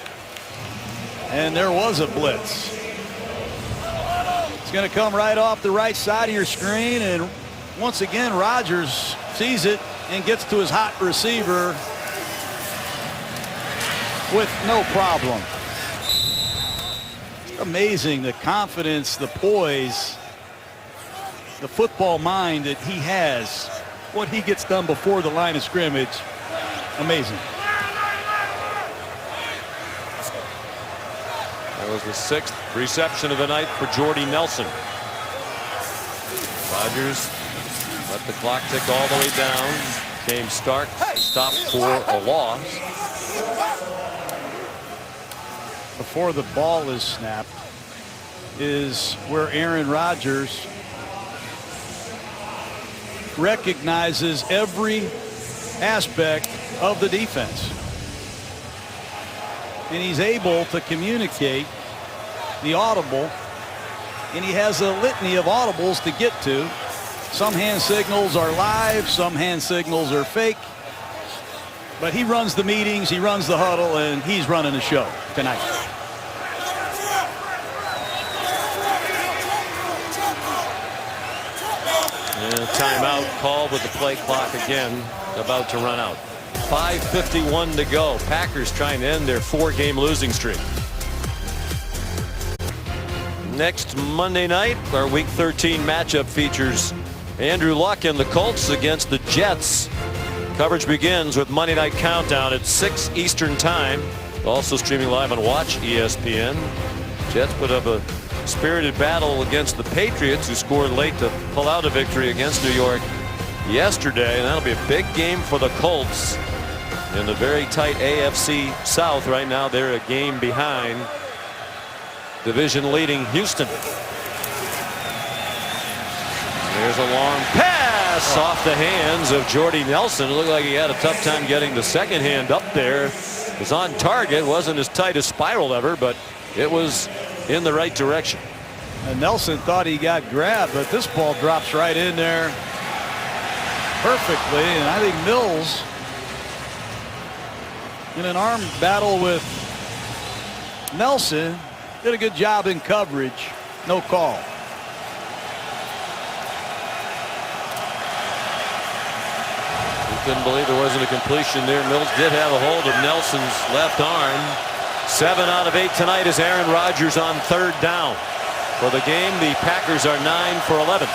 And there was a blitz. It's going to come right off the right side of your screen, and once again Rodgers sees it and gets to his hot receiver with no problem. Amazing, the confidence, the poise, the football mind that he has. What he gets done before the line of scrimmage, amazing. That was the 6th reception of the night for Jordy Nelson. Rodgers let the clock tick all the way down. James Stark stopped for a loss. Before the ball is snapped is where Aaron Rodgers recognizes every aspect of the defense. And he's able to communicate the audible, and he has a litany of audibles to get to. Some hand signals are live, some hand signals are fake. But he runs the meetings, he runs the huddle, and he's running the show tonight. And a timeout called with the play clock again about to run out. 5:51 to go. Packers trying to end their 4-game losing streak. Next Monday night, our Week 13 matchup features Andrew Luck and the Colts against the Jets. Coverage begins with Monday Night Countdown at 6 Eastern Time. Also streaming live on Watch ESPN. Jets put up a spirited battle against the Patriots, who scored late to pull out a victory against New York yesterday. And that'll be a big game for the Colts in the very tight AFC South. Right now they're a game behind division leading Houston. There's a long pass off the hands of Jordy Nelson. It looked like he had a tough time getting the second hand up there. It was on target. Wasn't as tight as spiral ever, but it was in the right direction. And Nelson thought he got grabbed, but this ball drops right in there perfectly. And I think Mills, in an arm battle with Nelson, did a good job in coverage. No call. Couldn't believe there wasn't a completion there. Mills did have a hold of Nelson's left arm. 7 out of 8 tonight is Aaron Rodgers on third down. For the game, the Packers are 9 for 11.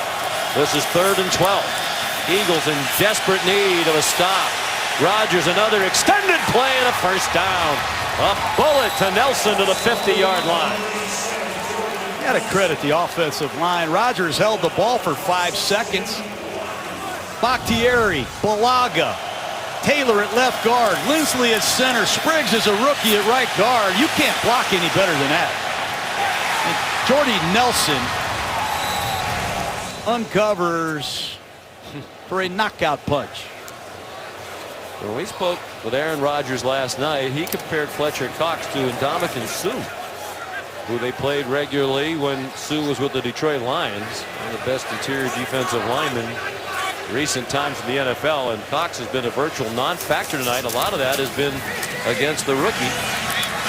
This is 3rd and 12. Eagles in desperate need of a stop. Rodgers, another extended play and a first down. A bullet to Nelson to the 50-yard line. Got to credit the offensive line. Rodgers held the ball for 5 seconds. Bakhtiari, Balaga, Taylor at left guard, Lindsley at center, Spriggs is a rookie at right guard. You can't block any better than that. And Jordy Nelson uncovers for a knockout punch. When we spoke with Aaron Rodgers last night, he compared Fletcher Cox to Ndamukong Suh, who they played regularly when Suh was with the Detroit Lions, one of the best interior defensive linemen recent times in the NFL. And Cox has been a virtual non-factor tonight. A lot of that has been against the rookie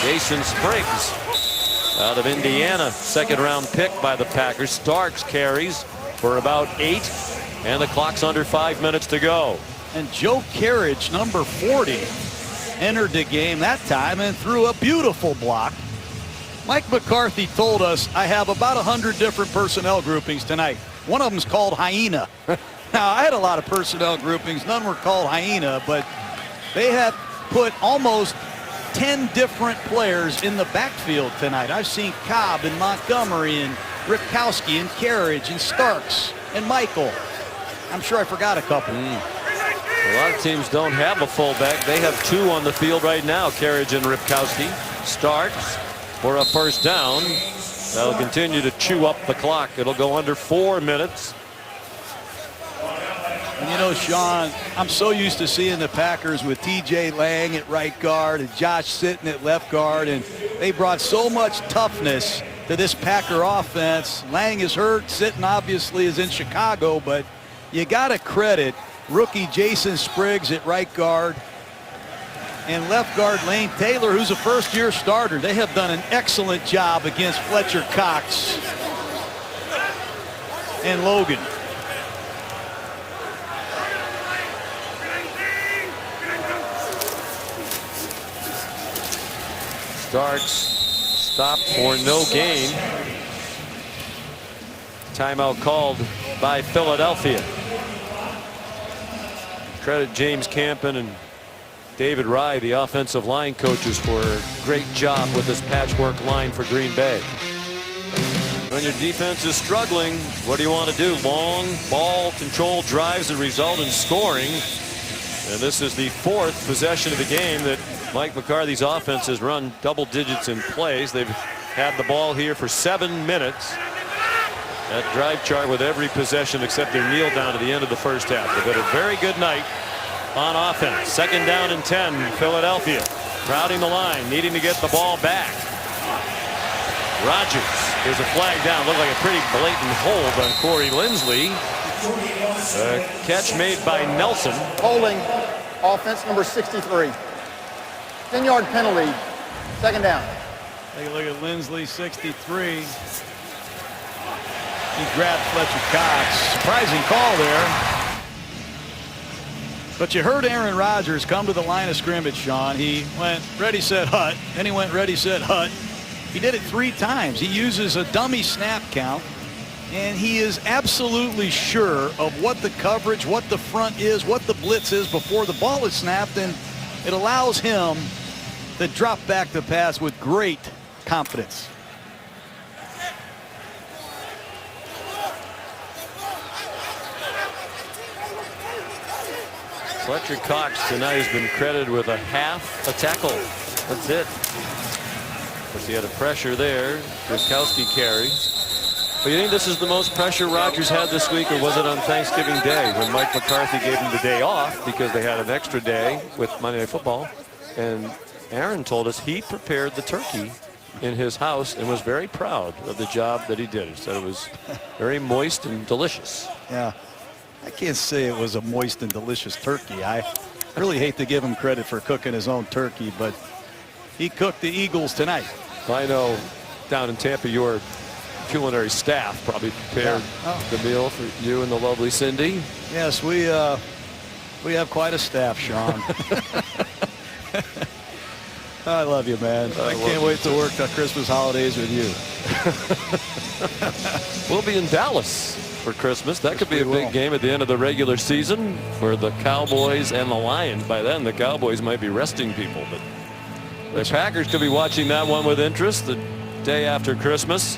Jason Spriggs out of Indiana, second-round pick by the Packers. Starks carries for about 8, and the clock's under 5 minutes to go. And Joe Carriage, number 40, entered the game that time and threw a beautiful block. Mike McCarthy told us, I have about 100 different personnel groupings tonight. One of them's called Hyena. Now, I had a lot of personnel groupings. None were called Hyena, but they have put almost 10 different players in the backfield tonight. I've seen Cobb and Montgomery and Ripkowski and Carriage and Starks and Michael. I'm sure I forgot a couple. A lot of teams don't have a fullback. They have 2 on the field right now, Carriage and Ripkowski. Starks for a first down. That'll continue to chew up the clock. It'll go under 4 minutes. And you know, Sean, I'm so used to seeing the Packers with T.J. Lang at right guard and Josh Sitton at left guard, and they brought so much toughness to this Packer offense. Lang is hurt. Sitton obviously is in Chicago, but you got to credit rookie Jason Spriggs at right guard and left guard Lane Taylor, who's a first-year starter. They have done an excellent job against Fletcher Cox and Logan. Starks stopped for no gain. Timeout called by Philadelphia. Credit James Campen and David Rye, the offensive line coaches, for a great job with this patchwork line for Green Bay. When your defense is struggling, what do you want to do? Long ball control drives that result in scoring. And this is the 4th possession of the game that Mike McCarthy's offense has run double digits in plays. They've had the ball here for 7 minutes. That drive chart with every possession except their kneel down at the end of the first half. They've had a very good night on offense. 2nd down and 10, Philadelphia. Crowding the line, needing to get the ball back. Rodgers, there's a flag down. Looked like a pretty blatant hold on Corey Lindsley. A catch made by Nelson. Holding, offense number 63. 10-yard penalty, 2nd down. Take a look at Lindsley, 63. He grabbed Fletcher Cox. Surprising call there. But you heard Aaron Rodgers come to the line of scrimmage, Sean. He went ready, set, hut. Then he went ready, set, hut. He did it 3 times. He uses a dummy snap count. And he is absolutely sure of what the coverage, what the front is, what the blitz is before the ball is snapped. And it allows him to drop back the pass with great confidence. Fletcher Cox tonight has been credited with a half a tackle. That's it. Of course, he had a pressure there. Ripkowski carries. But you think this is the most pressure Rodgers had this week, or was it on Thanksgiving Day when Mike McCarthy gave him the day off because they had an extra day with Monday Night Football? And Aaron told us he prepared the turkey in his house and was very proud of the job that he did. He said it was very moist and delicious. Yeah, I can't say it was a moist and delicious turkey. I really hate to give him credit for cooking his own turkey, but he cooked the Eagles tonight. I know down in Tampa, your culinary staff probably prepared the meal for you and the lovely Cindy. Yes, we have quite a staff, Sean. I love you, man. I can't wait to work the Christmas holidays with you. We'll be in Dallas for Christmas. That could be a big game at the end of the regular season for the Cowboys and the Lions. By then, the Cowboys might be resting people, but the Packers could be watching that one with interest the day after Christmas.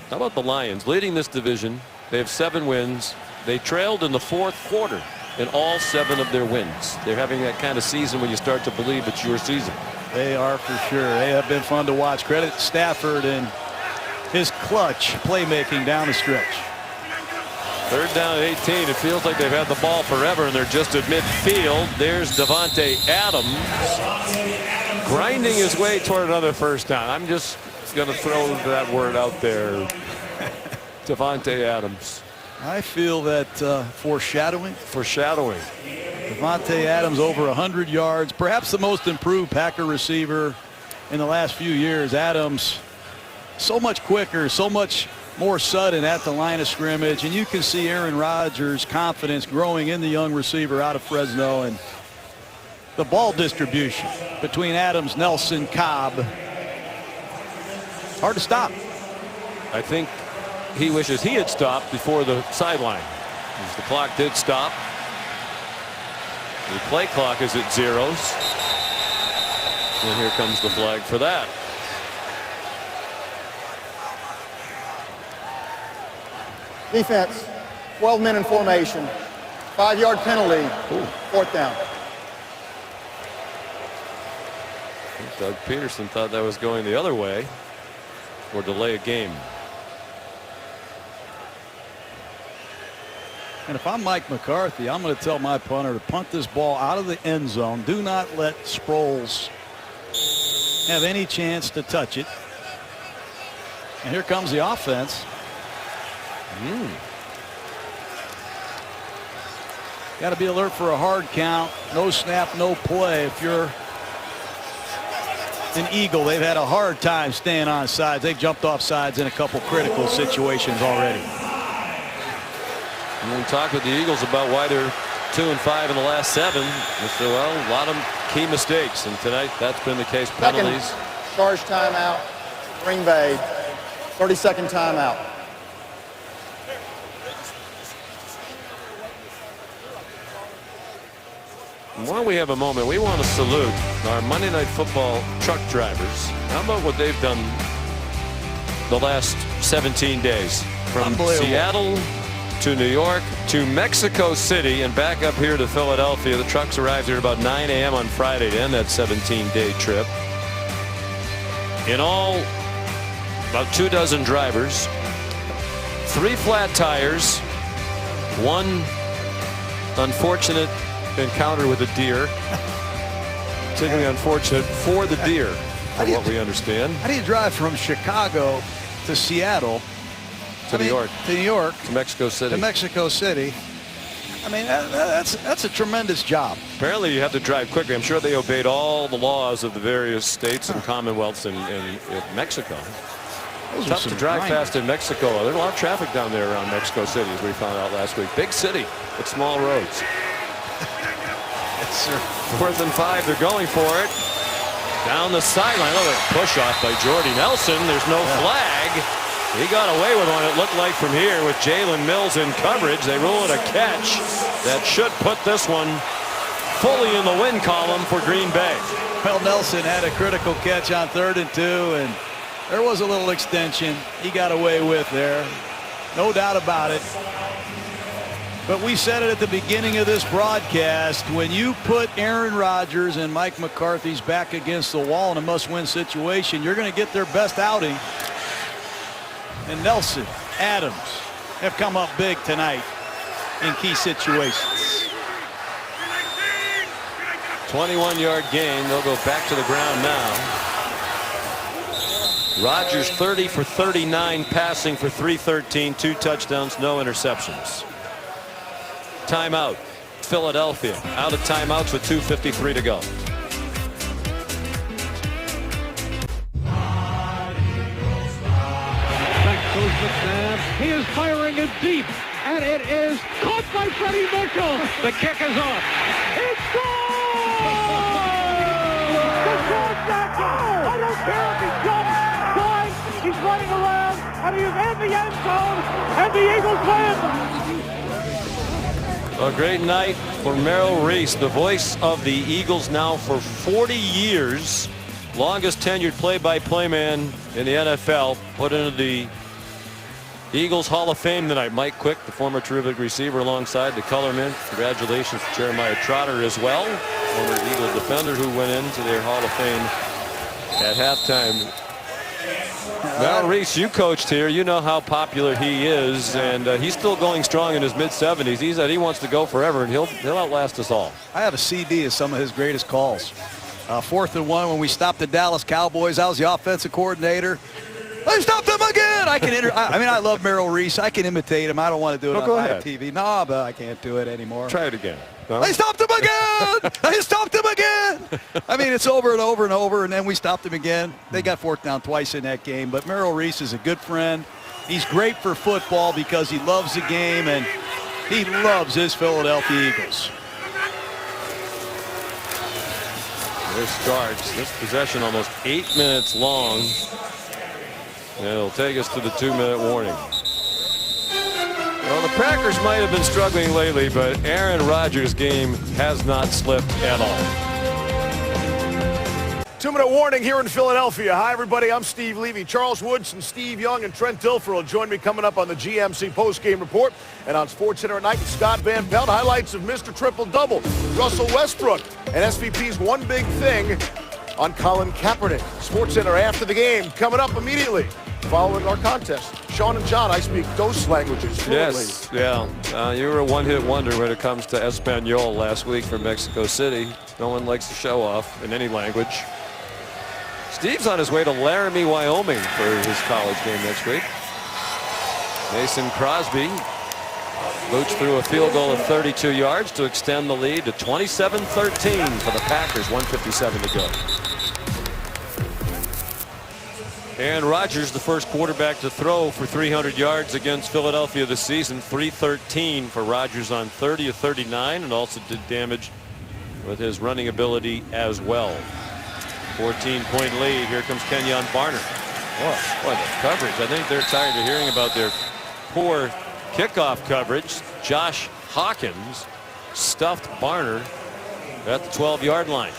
How about the Lions leading this division? They have 7 wins. They trailed in the 4th quarter in all 7 of their wins. They're having that kind of season when you start to believe it's your season. They are for sure. They have been fun to watch. Credit Stafford and his clutch playmaking down the stretch. 3rd down at 18. It feels like they've had the ball forever, and they're just at midfield. There's Davante Adams grinding his way toward another first down. I'm just going to throw that word out there. Davante Adams. I feel that foreshadowing. Davante Adams over 100 yards, perhaps the most improved Packer receiver in the last few years. Adams so much quicker, so much more sudden at the line of scrimmage, and you can see Aaron Rodgers' confidence growing in the young receiver out of Fresno, and the ball distribution between Adams, Nelson, Cobb. Hard to stop. I think he wishes he had stopped before the sideline. As the clock did stop. The play clock is at 0s. And here comes the flag for that. Defense, 12 men in formation. 5-yard penalty. 4th down. Doug Peterson thought that was going the other way, or delay a game. And if I'm Mike McCarthy, I'm going to tell my punter to punt this ball out of the end zone. Do not let Sproles have any chance to touch it. And here comes the offense. Got to be alert for a hard count. No snap, no play. If you're an Eagle, they've had a hard time staying on sides. They've jumped off sides in a couple critical situations already. And we talked with the Eagles about why they're 2-5 in the last 7. They said, well, a lot of key mistakes, and tonight that's been the case. Penalties. Second charge timeout. Green Bay. 30-second timeout. While we have a moment, we want to salute our Monday Night Football truck drivers. How about what they've done the last 17 days? From Seattle to New York to Mexico City and back up here to Philadelphia. The trucks arrived here about 9 a.m. on Friday to end that 17-day trip. In all, about 24 drivers, 3 flat tires, 1 unfortunate encounter with a deer. Particularly unfortunate for the deer, from what we understand. How do you drive from Chicago to Seattle? To New York. To New York. To Mexico City. To Mexico City. I mean, that's a tremendous job. Apparently you have to drive quickly. I'm sure they obeyed all the laws of the various states and commonwealths in Mexico. It's tough to drive fast in Mexico. There's a lot of traffic down there around Mexico City, as we found out last week. Big city, but small roads. Yes, sir. 4th and 5. They're going for it. Down the sideline. Oh, a push off by Jordy Nelson. There's no flag. He got away with one, it looked like, from here with Jalen Mills in coverage. They rule it a catch. That should put this one fully in the win column for Green Bay. Well, Nelson had a critical catch on 3rd and 2, and there was a little extension he got away with there. No doubt about it. But we said it at the beginning of this broadcast. When you put Aaron Rodgers and Mike McCarthy's back against the wall in a must-win situation, you're going to get their best outing. And Nelson, Adams have come up big tonight in key situations. 21-yard gain. They'll go back to the ground now. Rodgers 30 for 39 passing for 313, 2 touchdowns, no interceptions. Timeout. Philadelphia out of timeouts with 2:53 to go. Back goes the snap. He is firing it deep, and it is caught by Freddie Mitchell. The kick is off. It's goal! DeSean Jackson! I don't care if he jumps, dives, he's running around, and he is in the end zone, and the Eagles win! A great night for Merrill Reese, the voice of the Eagles now for 40 years. Longest tenured play-by-play man in the NFL, put into the Eagles Hall of Fame tonight. Mike Quick, the former terrific receiver, alongside the colorman. Congratulations to Jeremiah Trotter as well, former Eagle defender who went into their Hall of Fame at halftime. Well, Reese, you coached here. You know how popular he is, and he's still going strong in his mid-70s. He said he wants to go forever, and he'll outlast us all. I have a CD of some of his greatest calls. 4th and 1 when we stopped the Dallas Cowboys. I was the offensive coordinator. They stopped them again. I love Merrill Reese. I can imitate him. I don't want to do it on live TV. No, but I can't do it anymore. Try it again. No? They stopped him again. They stopped him again. I mean, it's over and over and over, and then we stopped him again. They got 4th down twice in that game. But Merrill Reese is a good friend. He's great for football because he loves the game, and he loves his Philadelphia Eagles. This starts. This possession almost 8 minutes long. And it'll take us to the 2-minute warning. Well, the Packers might have been struggling lately, but Aaron Rodgers' game has not slipped at all. 2-minute warning here in Philadelphia. Hi, everybody. I'm Steve Levy. Charles Woodson, Steve Young, and Trent Dilfer will join me coming up on the GMC postgame report. And on SportsCenter at night, Scott Van Pelt, highlights of Mr. Triple-Double, Russell Westbrook, and SVP's one big thing on Colin Kaepernick. SportsCenter after the game, coming up immediately following our contest. Sean and John, I speak those languages fluently. Yes, yeah. You were a one-hit wonder when it comes to Espanol last week from Mexico City. No one likes to show off in any language. Steve's on his way to Laramie, Wyoming for his college game next week. Mason Crosby boots through a field goal of 32 yards to extend the lead to 27-13 for the Packers. 1:57 to go. Aaron Rodgers, the first quarterback to throw for 300 yards against Philadelphia this season. 313 for Rodgers on 30 of 39, and also did damage with his running ability as well. 14-point lead. Here comes Kenyon Barner. Boy, the coverage. I think they're tired of hearing about their poor kickoff coverage. Josh Hawkins stuffed Barner at the 12-yard line.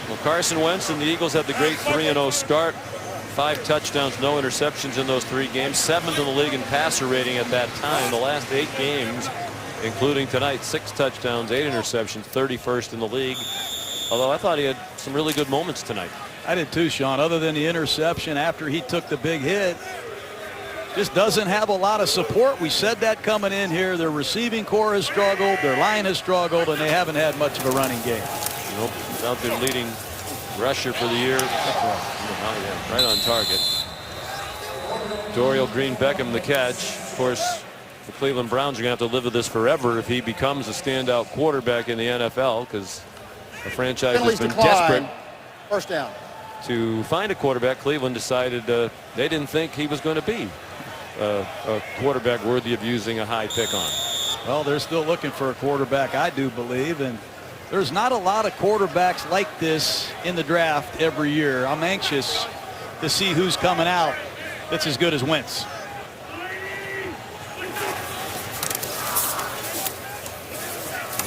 Well, Carson Wentz and the Eagles had the great 3-0 start. 5 touchdowns, no interceptions in those 3 games. 7th in the league in passer rating at that time. The last 8 games, including tonight, 6 touchdowns, 8 interceptions, 31st in the league. Although I thought he had some really good moments tonight. I did too, Sean. Other than the interception after he took the big hit, just doesn't have a lot of support. We said that coming in here. Their receiving core has struggled, their line has struggled, and they haven't had much of a running game. Nope. Out there leading rusher for the year. Right on target. Dorial Green-Beckham the catch. Of course, the Cleveland Browns are going to have to live with this forever if he becomes a standout quarterback in the NFL, because the franchise has been desperate. First down. To find a quarterback. Cleveland decided they didn't think he was going to be a quarterback worthy of using a high pick on. Well, they're still looking for a quarterback, I do believe, and there's not a lot of quarterbacks like this in the draft every year. I'm anxious to see who's coming out that's as good as Wentz.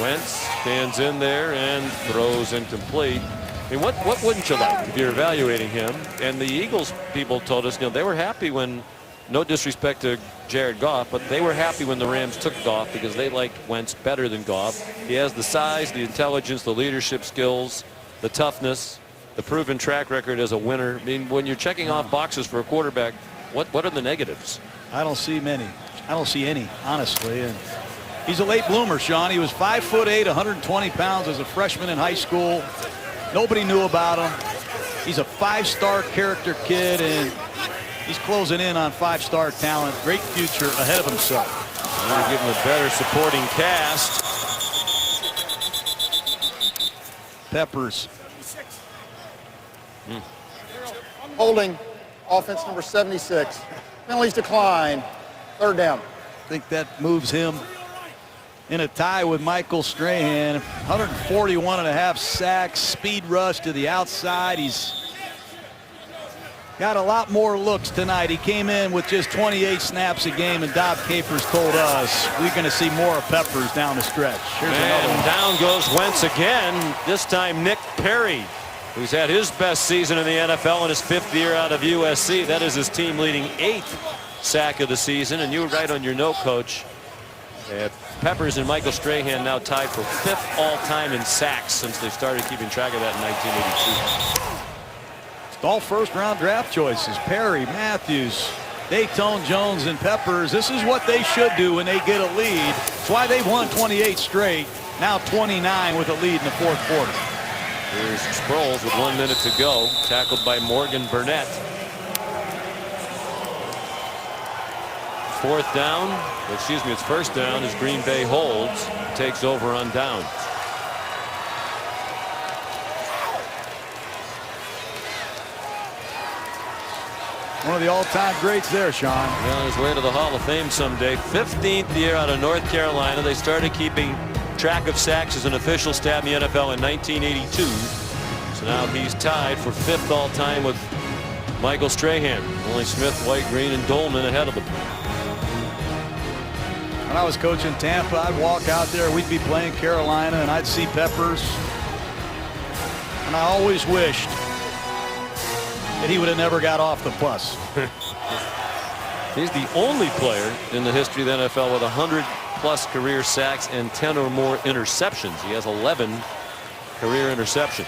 Wentz stands in there and throws incomplete. I mean, what wouldn't you like if you're evaluating him? And the Eagles people told us, they were happy when, no disrespect to Jared Goff, but they were happy when the Rams took Goff because they liked Wentz better than Goff. He has the size, the intelligence, the leadership skills, the toughness, the proven track record as a winner. I mean, when you're checking off boxes for a quarterback, what are the negatives? I don't see many. I don't see any, honestly. And he's a late bloomer, Sean. He was 5'8", 120 pounds as a freshman in high school. Nobody knew about him. He's a 5-star character kid, and he's closing in on 5-star talent. Great future ahead of himself. We're giving him a better supporting cast. Peppers. Holding, offense number 76. Penalties decline. 3rd down. I think that moves him in a tie with Michael Strahan. 141.5 sacks, speed rush to the outside. He's got a lot more looks tonight. He came in with just 28 snaps a game, and Dob Capers told us we're going to see more of Peppers down the stretch. Here's another one. Down goes Wentz again. This time Nick Perry who's had his best season in the NFL in his 5th year out of USC. That is his team leading 8th sack of the season. And you were right on your note, Coach. Peppers and Michael Strahan now tied for 5th all-time in sacks since they started keeping track of that in 1982. All first-round draft choices. Perry, Matthews, Dayton Jones, and Peppers. This is what they should do when they get a lead. That's why they've won 28 straight. Now 29 with a lead in the 4th quarter. Here's Sproles with 1 minute to go. Tackled by Morgan Burnett. 4th down. Excuse me, it's 1st down as Green Bay holds. Takes over on downs. One of the all-time greats there, Sean. On his way to the Hall of Fame someday. 15th year out of North Carolina. They started keeping track of sacks as an official stat in the NFL in 1982. So now he's tied for 5th all-time with Michael Strahan. Only Smith, White, Green, and Dolman ahead of him. When I was coaching Tampa, I'd walk out there, we'd be playing Carolina, and I'd see Peppers. And I always wished that he would have never got off the bus. He's the only player in the history of the NFL with 100+ career sacks and 10 or more interceptions. He has 11 career interceptions.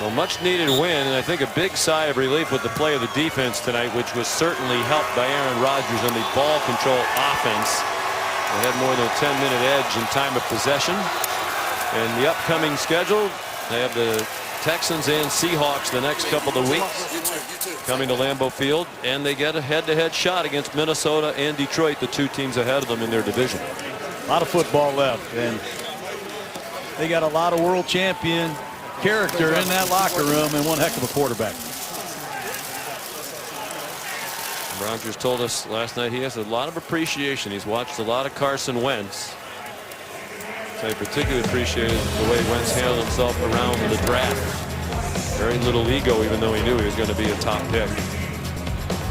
A much needed win, and I think a big sigh of relief with the play of the defense tonight, which was certainly helped by Aaron Rodgers on the ball control offense. They had more than a 10-minute edge in time of possession. And the upcoming schedule, they have the Texans and Seahawks the next couple of weeks coming to Lambeau Field, and they get a head-to-head shot against Minnesota and Detroit, the 2 teams ahead of them in their division. A lot of football left, and they got a lot of world champion character in that locker room and one heck of a quarterback. Rodgers told us last night he has a lot of appreciation. He's watched a lot of Carson Wentz. So he particularly appreciated the way Wentz handled himself around the draft. Very little ego, even though he knew he was going to be a top pick.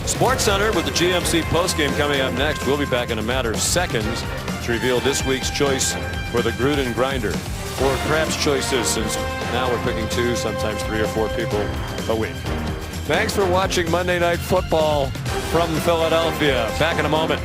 Sports Center with the GMC postgame coming up next. We'll be back in a matter of seconds to reveal this week's choice for the Gruden Grinder. Or perhaps choices, since now we're picking 2, sometimes 3 or 4 people a week. Thanks for watching Monday Night Football from Philadelphia. Back in a moment.